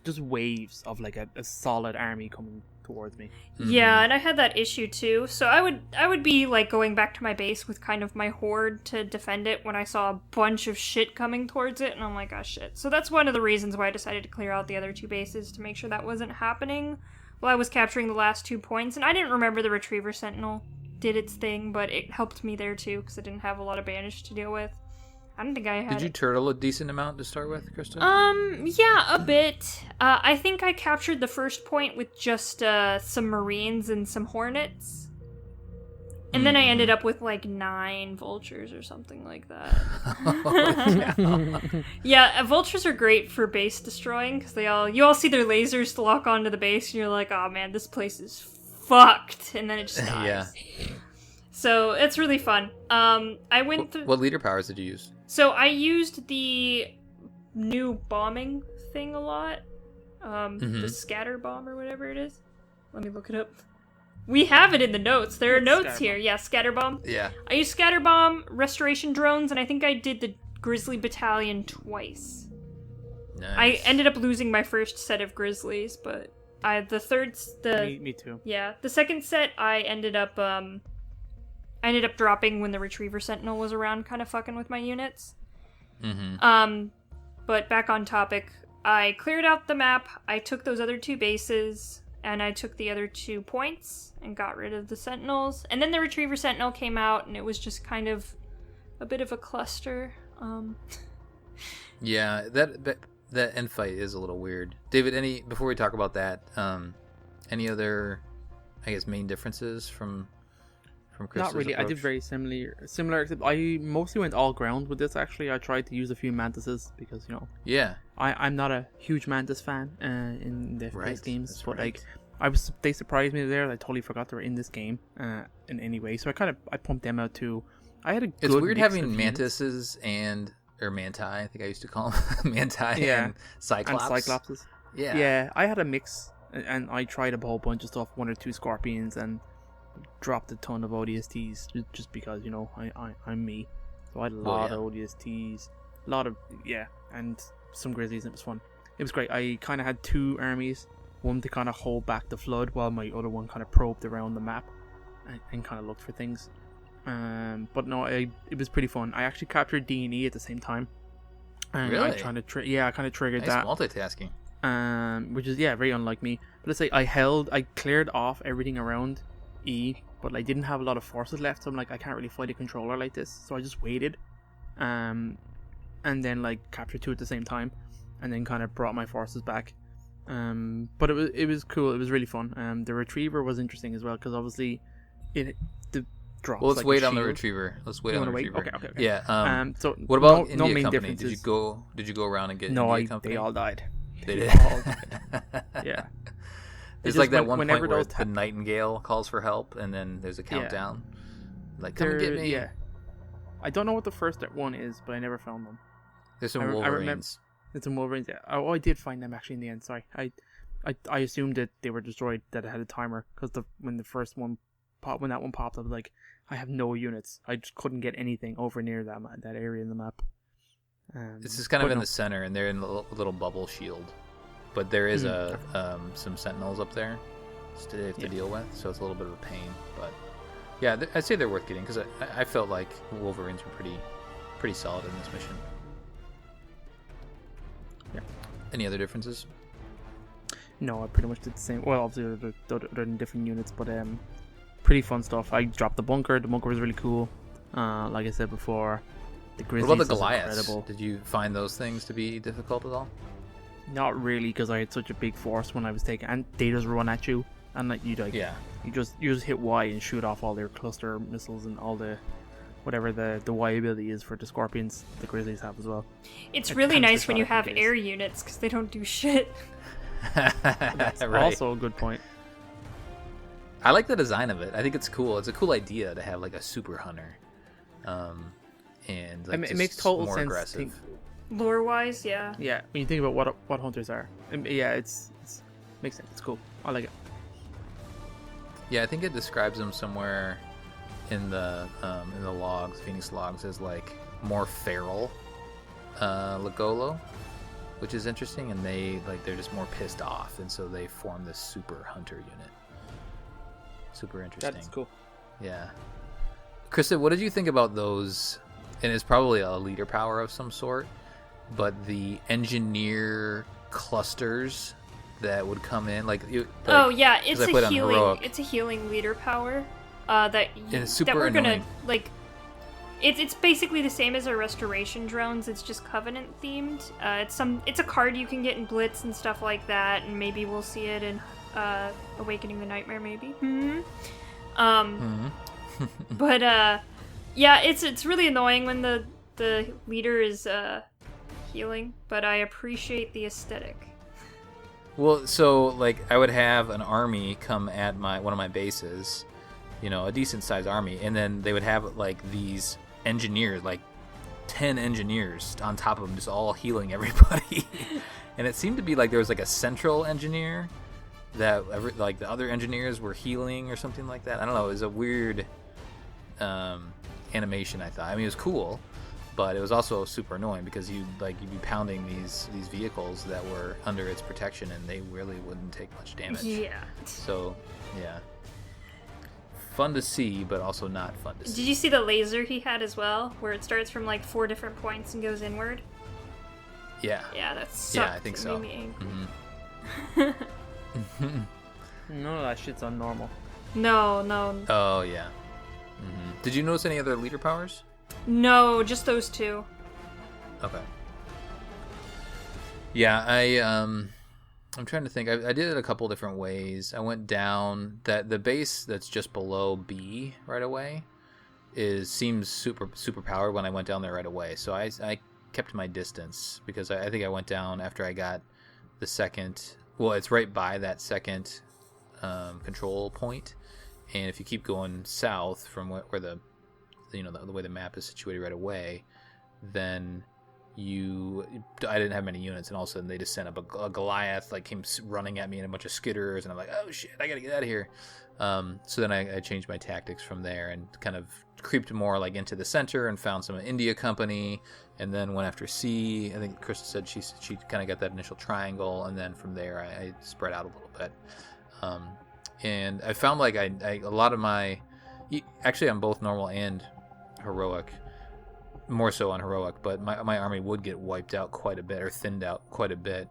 just waves of like a solid army coming towards me. Yeah, and I had that issue too. So I would be like going back to my base with kind of my horde to defend it when I saw a bunch of shit coming towards it, and I'm like, oh shit. So that's one of the reasons why I decided to clear out the other 2 bases, to make sure that wasn't happening while I was capturing the last 2 points. And I didn't remember the Retriever Sentinel did its thing, but it helped me there too, because I didn't have a lot of Banished to deal with. I don't think I had Did you it. turtle a decent amount to start with, Krista? Yeah, a bit. I think I captured the first point with just some Marines and some Hornets. And then I ended up with like 9 Vultures or something like that. Yeah, Vultures are great for base destroying, because you all see their lasers lock onto the base, and you're like, oh man, this place is fucked, and then it just dies. Yeah. So it's really fun. I went through. What leader powers did you use? So I used the new bombing thing a lot. The scatter bomb or whatever it is. Let me look it up. We have it in the notes. There are notes Scatter here. bomb. Yeah, scatter bomb. Yeah. I used scatter bomb, restoration drones, and I think I did the grizzly battalion twice. Nice. I ended up losing my first set of grizzlies, but Me too. yeah, the second set I ended up dropping when the Retriever Sentinel was around, kind of fucking with my units. But back on topic, I cleared out the map, I took those other 2 bases, and I took the other 2 points, and got rid of the Sentinels. And then the Retriever Sentinel came out, and it was just kind of a bit of a cluster. Yeah, that end fight is a little weird. David, before we talk about that, any other, I guess, main differences from Krista's Not really. I did approach? very similar. Except I mostly went all ground with this. Actually, I tried to use a few mantises because Yeah. I'm not a huge mantis fan in the Right, FPS games, that's but right. like they surprised me there. I totally forgot they were in this game in any way. So I pumped them out too. I had a good It's weird mix having of units. mantises or manti. I think I used to call them manti Yeah. and cyclops. And cyclopses. Yeah. Yeah, I had a mix, and I tried a whole bunch of stuff, 1 or 2 scorpions, and dropped a ton of ODSTs just because I'm me. So I had a lot of ODSTs, a lot of and some grizzlies. And it was fun. It was great. I kind of had 2 armies, one to kind of hold back the flood, while my other one kind of probed around the map and kind of looked for things. But no, it was pretty fun. I actually captured D&E at the same time. And Really? I kind of triggered Nice that. multitasking. Which is very unlike me. But let's say I cleared off everything around E, but I didn't have a lot of forces left, so I'm like, I can't really fight a controller like this, so I just waited, and then like captured 2 at the same time, and then kind of brought my forces back. But it was cool. It was really fun. The retriever was interesting as well, because obviously the drops. Well, let's like wait a on the shield. retriever. Let's wait You on the wanna wait? retriever. Okay. Yeah. So What about no India main Company? Did differences. you go around and get No, India Company? they all died. They did. all died. Yeah. There's just like that one point whenever where those the nightingale calls for help, and then there's a countdown. Like, come and get me. Yeah. I don't know what the first one is, but I never found them. There's some I remember- Wolverines. It's in Wolverines. Yeah. Oh, I did find them actually in the end. Sorry, I assumed that they were destroyed, that it had a timer, because when that one popped, I was like, I have no units. I just couldn't get anything over near that area in the map. This is kind of in the center, and they're in a little bubble shield. But there is some sentinels up there to deal with, so it's a little bit of a pain. But yeah, I'd say they're worth getting, because I felt like Wolverines were pretty solid in this mission. Yeah. Any other differences? No, I pretty much did the same. Well, obviously they're in different units, but pretty fun stuff. I dropped the bunker. The bunker was really cool. Like I said before, the grizzlies. What about the is Goliaths? incredible. Did you find those things to be difficult at all? Not really, because I had such a big force when I was taking, and they just run at you, and like you just hit Y and shoot off all their cluster missiles and all the whatever the Y ability is for the scorpions. The grizzlies have as well. It's It really tends to nice when shot you at the have base. air units because they don't do shit. That's Right. also a good point. I like the design of it. I think it's cool. It's a cool idea to have like a super hunter, and like, it just makes total more sense. aggressive. Lore wise, yeah. Yeah, when you think about what hunters are, yeah, it's makes sense. It's cool. I like it. Yeah, I think it describes them somewhere in the logs, Phoenix logs, as like more feral Legolo, which is interesting. And they're just more pissed off, and so they form this super hunter unit. Super interesting. That's cool. Yeah. Krista, what did you think about those? And it's probably a leader power of some sort, but the engineer clusters that would come in, Oh yeah, it's 'cause I played a on healing. Heroic. It's a healing leader power. It's super that we're annoying. gonna like. It's basically the same as our restoration drones. It's just Covenant themed. It's a card you can get in Blitz and stuff like that, and maybe we'll see it in Awakening the Nightmare, maybe. But yeah, it's really annoying when the leader is healing, but I appreciate the aesthetic. Well, so like I would have an army come at one of my bases, a decent sized army, and then they would have like these engineers, like 10 engineers on top of them, just all healing everybody. And it seemed to be like there was like a central engineer that like the other engineers were healing or something like that. I don't know. It was a weird animation, I thought. I mean, it was cool, but it was also super annoying because you'd be pounding these vehicles that were under its protection, and they really wouldn't take much damage. Yeah. So, yeah. Fun to see, but also not fun to see. Did you see the laser he had as well, where it starts from like 4 different points and goes inward? Yeah. Yeah, that's Yeah, I think so. None of that shit's on normal. No. Oh, yeah. Did you notice any other leader powers? No, just those 2. Okay. Yeah, I'm trying to think. I did it a couple different ways. I went down the base that's just below B right away seems super powered when I went down there right away. So I kept my distance because I think I went down after I got the second. Well, it's right by that second control point, and if you keep going south from where the way the map is situated right away, then I didn't have many units, and all of a sudden they just sent up a Goliath, like came running at me, and a bunch of skitters, and I'm like, oh shit, I gotta get out of here. So then I changed my tactics from there and kind of creeped more like into the center and found some India company, and then went after C. I think Krista said she kind of got that initial triangle, and then from there I spread out a little bit. And I found like a lot of my, actually on both normal and heroic, more so on heroic, but my army would get wiped out quite a bit, or thinned out quite a bit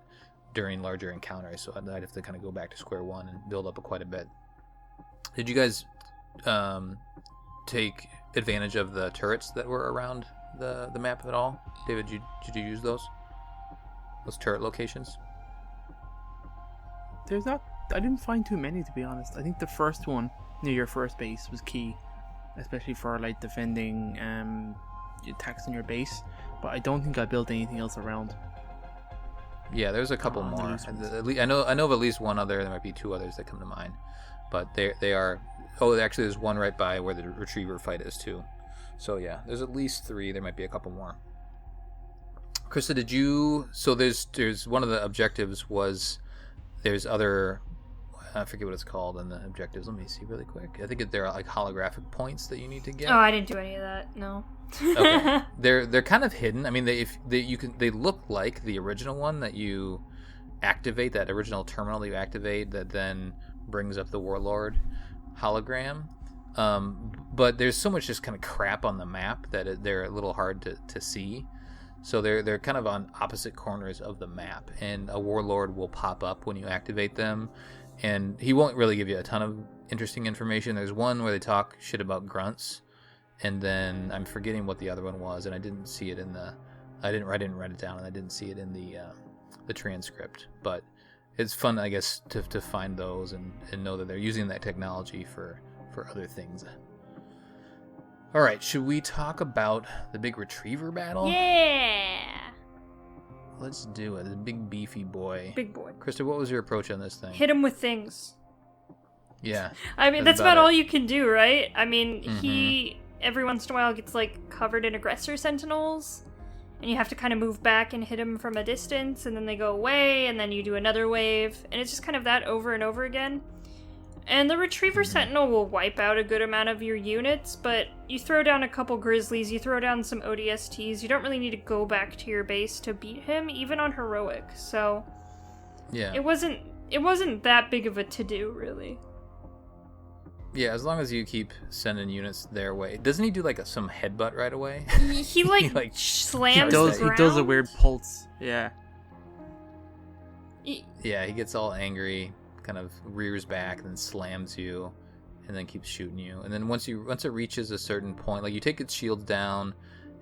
during larger encounters, so I'd have to kind of go back to square one and build up quite a bit. Did you guys take advantage of the turrets that were around the map at all? David, did you use those turret locations? I didn't find too many, to be honest. I think the first one near your first base was key, especially for like defending attacks on your base, but I don't think I built anything else around. Yeah, there's a couple more. I know of at least one other. There might be two others that come to mind, but they are. Oh, actually, there's one right by where the retriever fight is too. So yeah, there's at least three. There might be a couple more. Krista, did you? So there's one of the objectives was there's other. I forget what it's called in the objectives. Let me see really quick. I think there are like holographic points that you need to get. Oh, I didn't do any of that. No. Okay. They're kind of hidden. I mean, they look like the original one that you activate, that original terminal that you activate that then brings up the Warlord hologram. But there's so much just kind of crap on the map that they're a little hard to see. So they're kind of on opposite corners of the map, and a Warlord will pop up when you activate them. And he won't really give you a ton of interesting information. There's one where they talk shit about grunts, and then I'm forgetting what the other one was, and I didn't see it in the. I didn't write it down, and I didn't see it in the transcript. But it's fun, I guess, to find those and know that they're using that technology for other things. All right, should we talk about the big retriever battle? Yeah. Let's do it. The big beefy boy. Big boy. Krista, what was your approach on this thing? Hit him with things. Yeah. I mean, that's about all you can do, right? I mean, he every once in a while gets like covered in aggressor sentinels, and you have to kind of move back and hit him from a distance, and then they go away, and then you do another wave, and it's just kind of that over and over again. And the Retriever Sentinel will wipe out a good amount of your units, but you throw down a couple Grizzlies, you throw down some ODSTs, you don't really need to go back to your base to beat him, even on Heroic, so... Yeah. It wasn't that big of a to-do, really. Yeah, as long as you keep sending units their way. Doesn't he do, like, some headbutt right away? He like, slams the ground. He does a weird pulse, yeah. Yeah, he gets all angry, kind of rears back and then slams you and then keeps shooting you, and then once it reaches a certain point, like you take its shields down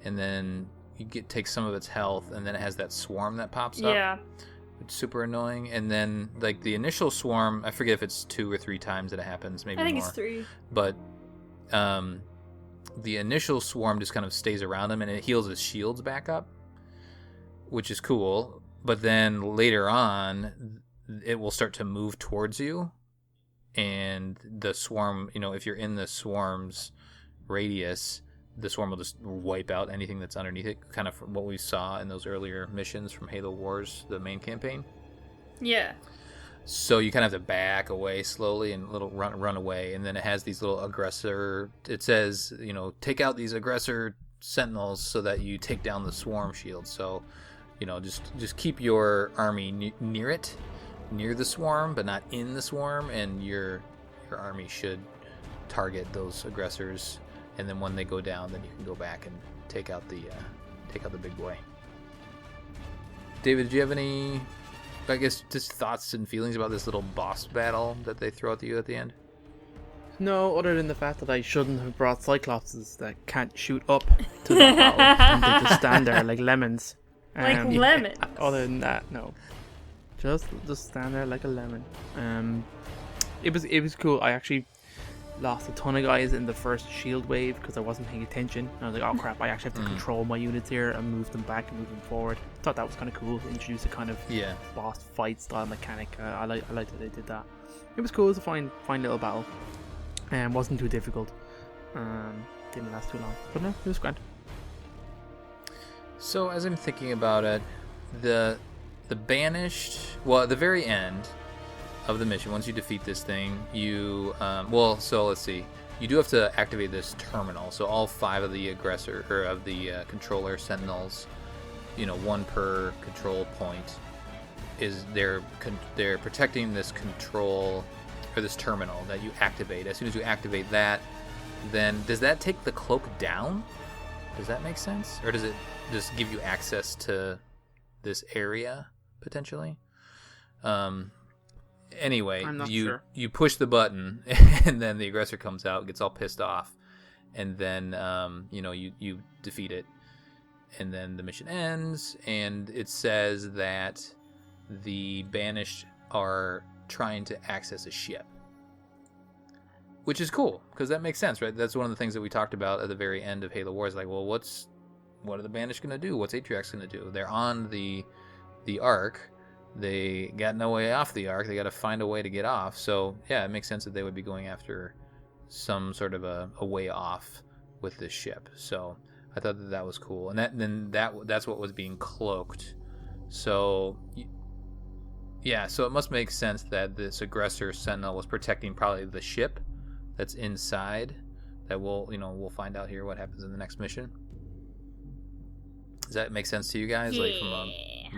and then you take some of its health, and then it has that swarm that pops up. Yeah, it's super annoying. And then like the initial swarm, I forget if it's 2 or 3 times that it happens, maybe more. I think it's 3, but the initial swarm just kind of stays around him and it heals his shields back up, which is cool. But then later on it will start to move towards you, and the swarm, if you're in the swarm's radius, the swarm will just wipe out anything that's underneath it, kind of what we saw in those earlier missions from Halo Wars, the main campaign. Yeah. So you kind of have to back away slowly and run away, and then it has these little aggressor, it says, take out these aggressor sentinels so that you take down the swarm shield. So, just keep your army near the swarm, but not in the swarm, and your army should target those aggressors, and then when they go down, then you can go back and take out the big boy. David, do you have any, I guess, just thoughts and feelings about this little boss battle that they throw at you at the end? No, other than the fact that I shouldn't have brought Cyclopses that can't shoot up to that battle, and they just stand there like lemons. Like lemons. Other than that, no. Just stand there like a lemon. It was cool. I actually lost a ton of guys in the first shield wave because I wasn't paying attention. And I was like, oh crap, I actually have to control my units here and move them back and move them forward. thought that was kind of cool. Introduce a kind of boss fight style mechanic. I like that they did that. It was cool. It was a fine little battle, and wasn't too difficult. Didn't last too long, but no, it was grand. So as I'm thinking about it, the Banished, well, at the very end of the mission, once you defeat this thing, you so let's see, you do have to activate this terminal. So all 5 of the controller sentinels, one per control point, is they're protecting this control or this terminal that you activate. As soon as you activate that, then does that take the cloak down? Does that make sense? Or does it just give you access to this area potentially? Anyway, I'm not you sure. you push the button and then the aggressor comes out, gets all pissed off, and then you defeat it, and then the mission ends, and it says that the Banished are trying to access a ship, which is cool because that makes sense, right? That's one of the things that we talked about at the very end of Halo Wars. Like, well, what are the Banished going to do? What's Atriox going to do? They're on the Ark. They got no way off the Ark. They got to find a way to get off. So yeah, it makes sense that they would be going after some sort of a way off with this ship. So I thought that was cool, and that's what was being cloaked. So yeah, so it must make sense that this aggressor sentinel was protecting probably the ship that's inside. That we'll find out here what happens in the next mission. Does that make sense to you guys? Yeah. Like from a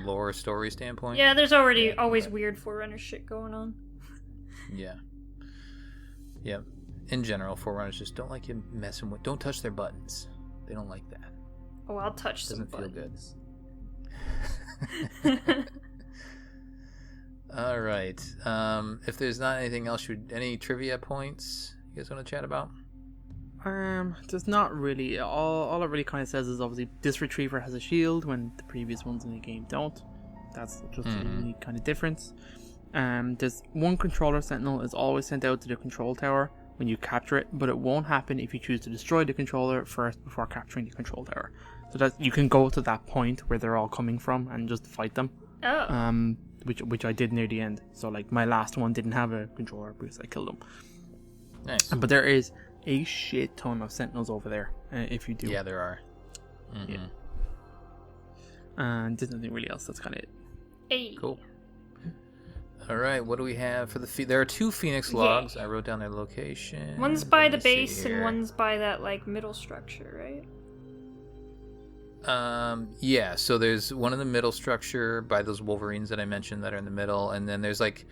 lore story standpoint? Yeah, there's always weird Forerunner shit going on. Yeah. Yeah. In general, Forerunners just don't like you messing with. Don't touch their buttons. They don't like that. Oh, I'll touch some Doesn't feel buttons. good. All right. If there's not anything else, any trivia points you guys want to chat about? There's not really. All it really kind of says is obviously this retriever has a shield when the previous ones in the game don't. That's just the only kind of difference. There's one controller sentinel is always sent out to the control tower when you capture it, but it won't happen if you choose to destroy the controller first before capturing the control tower. So that you can go to that point where they're all coming from and just fight them. Oh. Which I did near the end. So like my last one didn't have a controller because I killed them. Nice. But there is a shit ton of sentinels over there if you do. Yeah, there are. Mm-hmm. Yeah. And there's nothing really else. That's kind of it. Hey. Cool. All right, what do we have for the there are 2 Phoenix logs. I wrote down their location. One's by Let the me see base and here. one's by that like middle structure, right? Yeah, so there's one in the middle structure by those Wolverines that I mentioned that are in the middle, and then there's like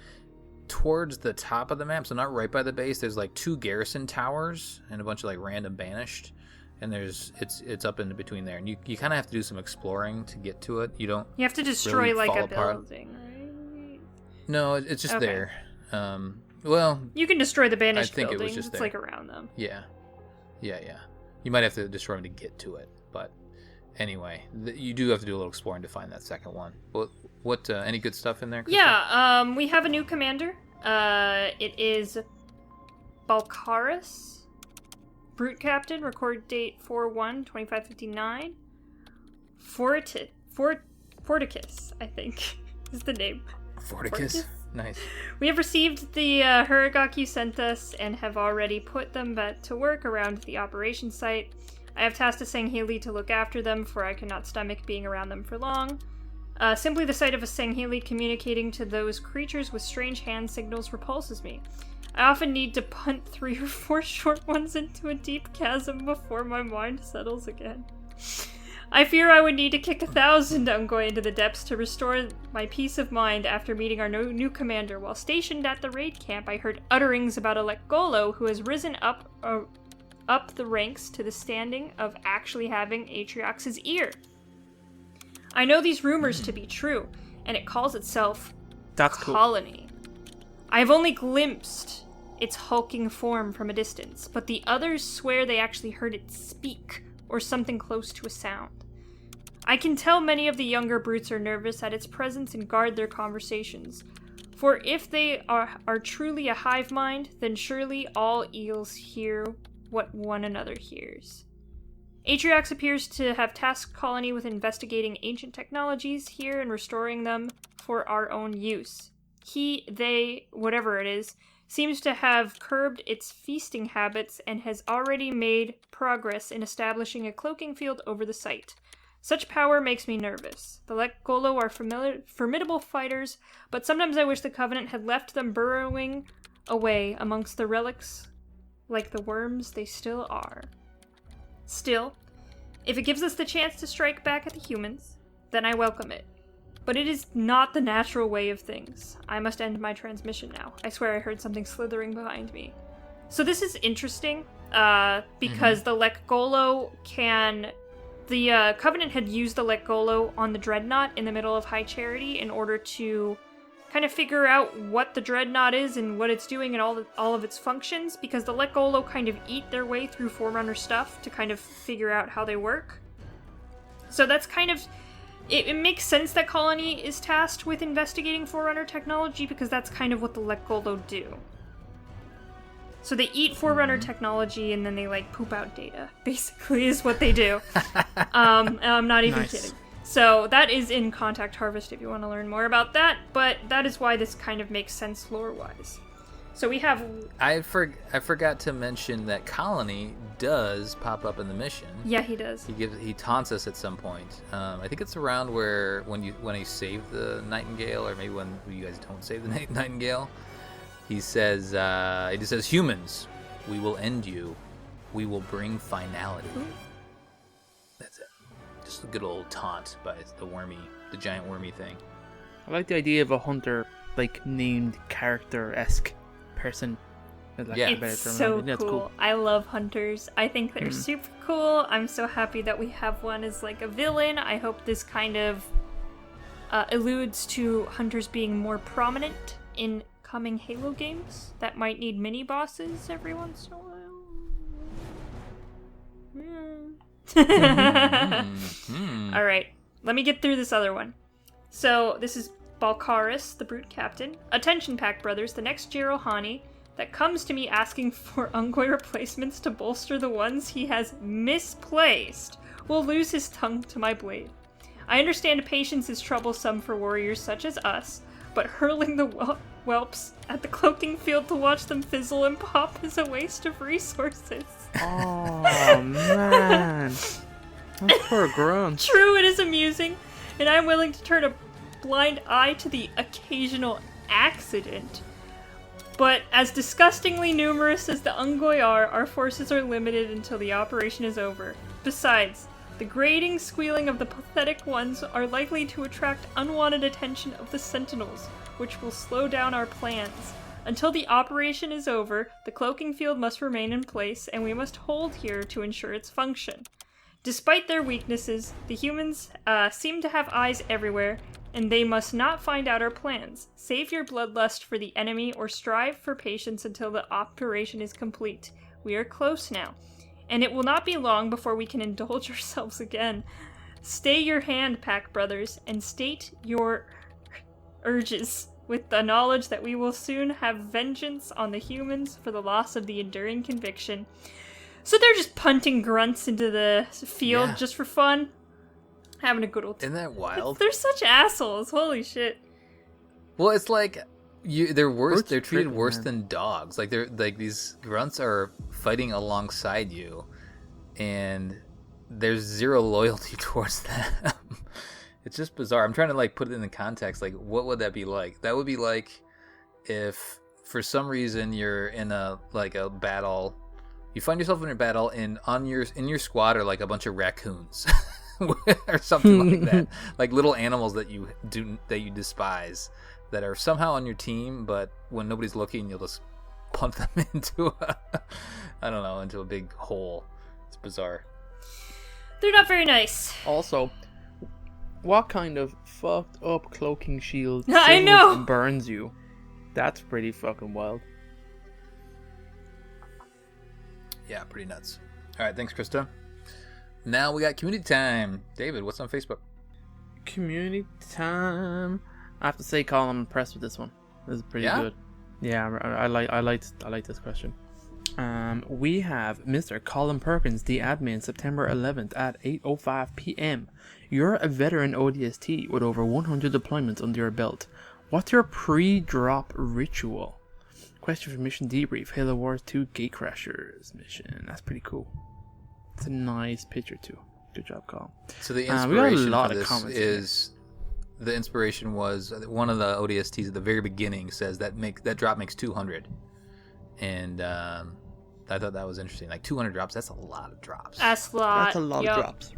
towards the top of the map, so not right by the base, there's like 2 garrison towers and a bunch of like random Banished, and it's up in between there, and you kind of have to do some exploring to get to it. You have to destroy really like fall a apart. building, right? No, it's just Okay. there. Well, You can destroy the banished I think it was buildings. just It's there. like around them. yeah. You might have to destroy them to get to it, but anyway, you do have to do a little exploring to find that second one. What any good stuff in there, Krista? Yeah, we have a new commander. It is Balkaris, Brute Captain, record date 4/1/2559. Forticus, I think, is the name. Forticus? Nice. We have received the Hiragaki you sent us and have already put them back to work around the operation site. I have tasked a Sangheli to look after them, for I cannot stomach being around them for long. Simply the sight of a Sangheli communicating to those creatures with strange hand signals repulses me. I often need to punt 3 or 4 short ones into a deep chasm before my mind settles again. I fear I would need to kick 1,000 Ungoi into the depths to restore my peace of mind after meeting our new commander. While stationed at the raid camp, I heard utterings about a Lekgolo who has risen up the ranks to the standing of actually having Atriox's ear. I know these rumors to be true, and it calls itself That's cool. Colony. I have only glimpsed its hulking form from a distance, but the others swear they actually heard it speak, or something close to a sound. I can tell many of the younger brutes are nervous at its presence and guard their conversations. For if they are truly a hive mind, then surely all eels hear what one another hears. Atriox appears to have tasked Colony with investigating ancient technologies here and restoring them for our own use. He, they, whatever it is, seems to have curbed its feasting habits and has already made progress in establishing a cloaking field over the site. Such power makes me nervous. The Lekgolo are formidable fighters, but sometimes I wish the Covenant had left them burrowing away amongst the relics like the worms they still are. Still, if it gives us the chance to strike back at the humans, then I welcome it. But it is not the natural way of things. I must end my transmission now. I swear I heard something slithering behind me. So this is interesting, because the Lekgolo can... The Covenant had used the Lekgolo on the Dreadnought in the middle of High Charity in order to kind of figure out what the Dreadnought is and what it's doing and all of its functions, because the Lekgolo kind of eat their way through Forerunner stuff to kind of figure out how they work. So that's kind of... It makes sense that Colony is tasked with investigating Forerunner technology, because that's kind of what the Lekgolo do. So they eat Forerunner technology and then they, like, poop out data, basically, is what they do. I'm not even kidding. So that is in Contact Harvest if you want to learn more about that, but that is why this kind of makes sense lore-wise. So we have... I forgot to mention that Colony does pop up in the mission. Yeah, he does. He taunts us at some point. I think it's around when you save the Nightingale, or maybe when you guys don't save the Nightingale. He says, humans, we will end you. We will bring finality. Ooh. That's it. Just a good old taunt by the giant wormy thing. I like the idea of a hunter, like, named character-esque person. It's so cool. I love hunters. I think they're super cool. I'm so happy that we have one as, like, a villain. I hope this kind of alludes to hunters being more prominent in coming Halo games that might need mini-bosses every once in a while. Alright, let me get through this other one. So, this is Balkaris, the Brute Captain. Attention, Pack Brothers, the next Jirohani that comes to me asking for Ungoi replacements to bolster the ones he has misplaced will lose his tongue to my blade. I understand patience is troublesome for warriors such as us, but hurling the whelps at the cloaking field to watch them fizzle and pop is a waste of resources. Oh, man. Those poor grunts. True, it is amusing, and I'm willing to turn a blind eye to the occasional accident. But as disgustingly numerous as the Ungoi are, our forces are limited until the operation is over. Besides, the grating squealing of the pathetic ones are likely to attract unwanted attention of the Sentinels, which will slow down our plans. Until the operation is over, the cloaking field must remain in place, and we must hold here to ensure its function. Despite their weaknesses, the humans seem to have eyes everywhere, and they must not find out our plans. Save your bloodlust for the enemy or strive for patience until the operation is complete. We are close now, and it will not be long before we can indulge ourselves again. Stay your hand, Pack Brothers, and state your urges with the knowledge that we will soon have vengeance on the humans for the loss of the enduring conviction. So they're just punting grunts into the field just for fun. Having a good old time. Isn't that wild? They're such assholes. Holy shit. Well, it's like they're worse. They're treated worse than dogs. Like these grunts are fighting alongside you, and there's zero loyalty towards them. It's just bizarre. I'm trying to put it in the context. What would that be like? That would be like if for some reason you're in a battle. You find yourself in a battle, and in your squad are a bunch of raccoons. Or something like that, like little animals that you despise, that are somehow on your team, but when nobody's looking, you'll just punt them into a big hole. It's bizarre. They're not very nice. Also, what kind of fucked up cloaking shield I know burns you? That's pretty fucking wild. Yeah, pretty nuts. All right, thanks, Krista. Now we got community time. David, what's on Facebook? Community time. I have to say, Colin, I'm impressed with this one. This is pretty good. Yeah, I like this question. We have Mr. Colin Perkins, the admin, September 11th at 8:05 p.m. You're a veteran ODST with over 100 deployments under your belt. What's your pre-drop ritual? Question for mission debrief. Halo Wars 2 Gatecrashers mission. That's pretty cool. It's a nice picture too. Good job, Colin. So the we got a inspiration lot for of this comments is the inspiration was one of the ODSTs at the very beginning says that drop makes 200, and I thought that was interesting. Like 200 drops, that's a lot of drops. That's a lot. That's a lot of drops.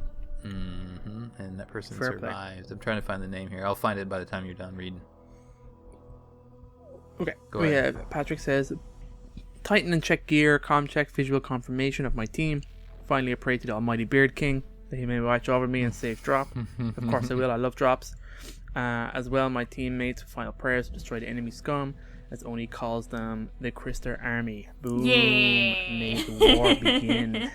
Mm-hmm. And that person Fair survived. I'm trying to find the name here. I'll find it by the time you're done reading. Okay. Go ahead. Patrick says, Titan and check gear, comm check, visual confirmation of my team. Finally, I pray to the almighty Beard King that he may watch over me and safe drop. Of course I will. I love drops. As well, my teammates, final prayers to destroy the enemy scum, as Oni calls them, the Krister army. Boom. Yeah. May the war begin.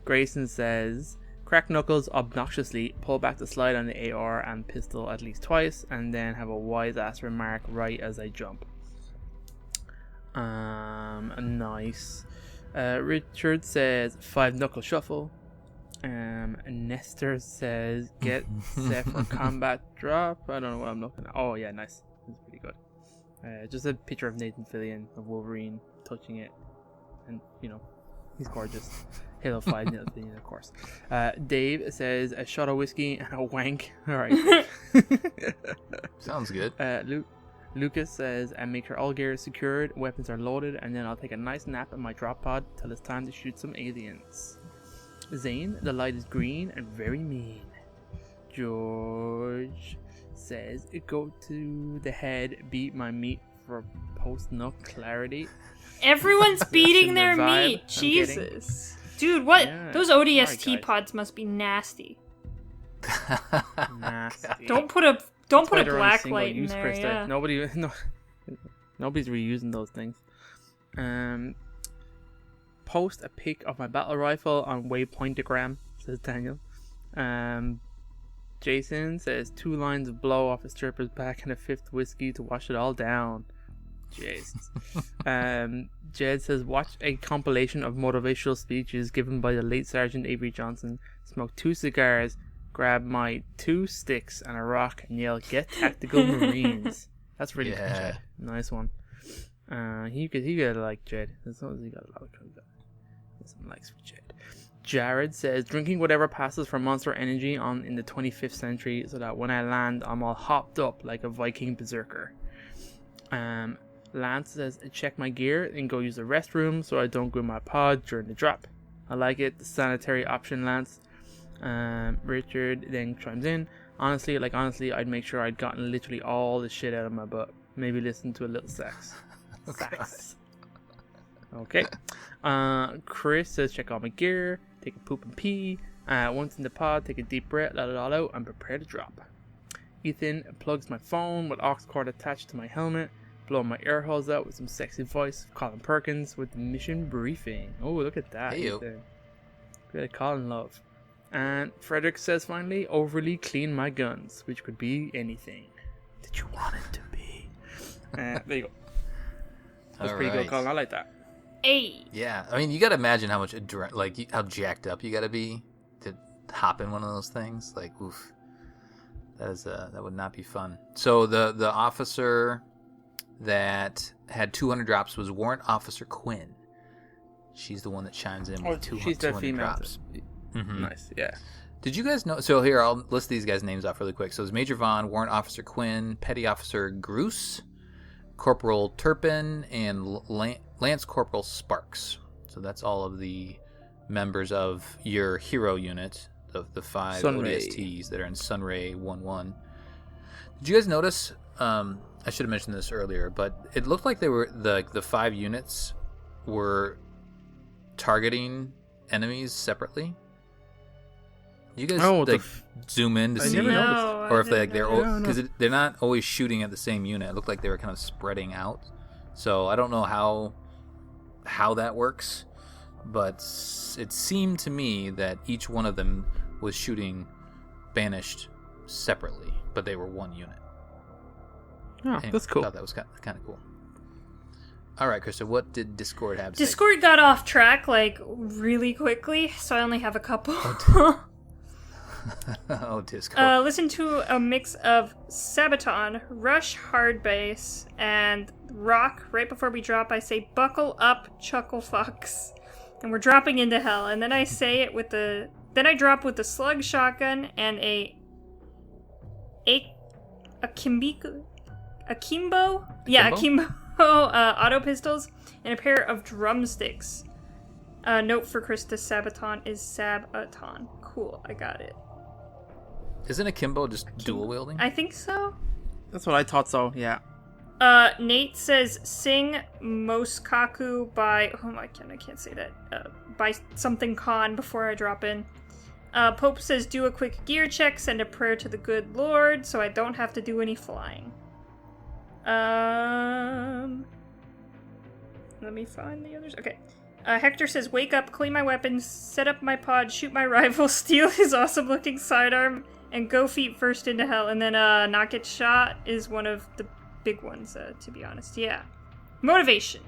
Grayson says, crack knuckles obnoxiously, pull back the slide on the AR and pistol at least twice, and then have a wise ass remark right as I jump. Nice. Richard says 5 knuckle shuffle. Nestor says get set for combat drop. I don't know what I'm looking at. Oh yeah, nice. That's pretty good. Just a picture of Nathan Fillion of Wolverine touching it, and he's gorgeous. Halo 5 Nathan Fillion, of course. Dave says a shot of whiskey and a wank. All right. Sounds good. Lucas says, and make sure all gear is secured, weapons are loaded, and then I'll take a nice nap in my drop pod till it's time to shoot some aliens. Zane, the light is green and very mean. George says, go to the head, beat my meat for post-nut clarity. Everyone's beating their the vibe meat. I'm Jesus. Dude, what? Yeah. Those ODST Sorry, guys. pods must be nasty. Nasty. Don't put a Why they're only black single light in use, there. Krista. Yeah. Nobody's reusing those things. Post a pic of my battle rifle on Waypointogram, says Daniel. Jason says 2 lines of blow off a stripper's back and a 5th whiskey to wash it all down. Jesus. Jed says watch a compilation of motivational speeches given by the late Sergeant Avery Johnson. Smoke 2 cigars, grab my 2 sticks and a rock, and yell, "Get tactical Marines." That's really good, Jed. Nice one. He got like Jed. As long as he got a lot of some likes for Jed. Jared says drinking whatever passes for Monster Energy in the 25th century, so that when I land, I'm all hopped up like a Viking berserker. Lance says check my gear and go use the restroom so I don't go in my pod during the drop. I like it, the sanitary option, Lance. Richard then chimes in. Honestly, I'd make sure I'd gotten literally all the shit out of my butt. Maybe listen to a little sex. Sex. Okay. Chris says check all my gear, take a poop and pee. Once in the pod, take a deep breath, let it all out, and prepare to drop. Ethan plugs my phone with aux cord attached to my helmet, blow my air holes out with some sexy voice of Colin Perkins with the mission briefing. Oh, look at that. Heyo. Good Colin love. And Frederick says finally, overly clean my guns, which could be anything that you want it to be. There you go. That's pretty good, Colin. I like that. Hey. Yeah, I mean, you gotta imagine how much how jacked up you gotta be to hop in one of those things. Like, oof, that would not be fun. So the officer that had 200 drops was Warrant Officer Quinn. She's the one that chimes in with 200, she's the 200 female. drops. Mm-hmm. Nice, yeah. Did you guys know? So here, I'll list these guys' names off really quick. So it's Major Vaughn, Warrant Officer Quinn, Petty Officer Gruce, Corporal Turpin, and Lance Corporal Sparks. So that's all of the members of your hero unit, of the 5 Sunray. ODSTs that are in Sunray 1-1. Did you guys notice? I should have mentioned this earlier, but it looked like they were the 5 units were targeting enemies separately. You guys zoom in to see, or if they're not always shooting at the same unit. It looked like they were kind of spreading out. So I don't know how that works, but it seemed to me that each one of them was shooting Banished separately, but they were one unit. Oh, Anyway, that's cool. I thought that was kind of cool. All right, Krista, what did Discord have to say? Discord got off track, like, really quickly, so I only have a couple. Oh, Discord. Listen to a mix of Sabaton, Rush Hard Bass, and Rock. Right before we drop, I say, buckle up, chuckle fucks. And we're dropping into hell. And then I say it with the... Then I drop with the slug shotgun and a Kimbo? Yeah, Akimbo auto pistols and a pair of drumsticks. Note for Krista, Sabaton is Sabaton. Cool, I got it. Isn't Akimbo just dual wielding? I think so. That's what I thought. So yeah. Nate says sing Moskaku by I can't say that. By something con before I drop in. Pope says do a quick gear check, send a prayer to the good Lord, so I don't have to do any flying. Let me find the others. Okay. Hector says wake up, clean my weapons, set up my pod, shoot my rival, steal his awesome looking sidearm, and go feet first into hell. And then not get shot is one of the big ones, to be honest. Yeah. Motivation.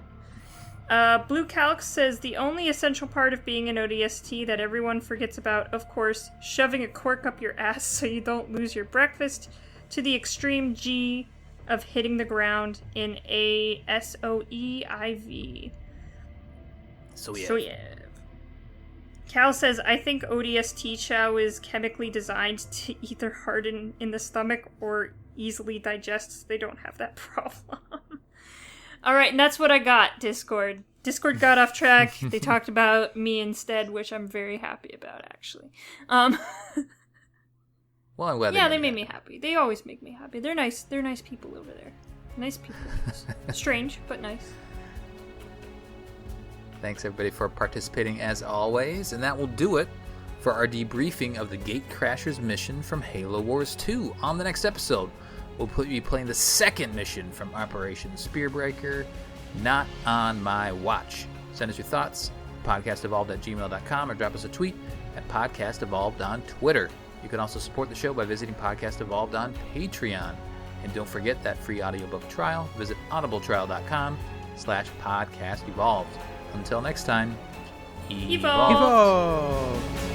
Blue Calc says the only essential part of being an ODST that everyone forgets about, of course, shoving a cork up your ass so you don't lose your breakfast, to the extreme G of hitting the ground in a SOEIV. So yeah. Cal says, I think ODST chow is chemically designed to either harden in the stomach or easily digest, so they don't have that problem. Alright, and that's what I got, Discord. Discord got off track. They talked about me instead, which I'm very happy about, actually. Well, I'm glad they made me happy. They always make me happy. They're nice people over there. Nice people. Strange, but nice. Thanks, everybody, for participating as always. And that will do it for our debriefing of the Gatecrashers mission from Halo Wars 2. On the next episode, we'll be playing the second mission from Operation Spearbreaker, Not on My Watch. Send us your thoughts, podcastevolved@gmail.com, or drop us a tweet at podcastevolved on Twitter. You can also support the show by visiting Podcast Evolved on Patreon. And don't forget that free audiobook trial. Visit audibletrial.com/podcastevolved. Until next time, evolve.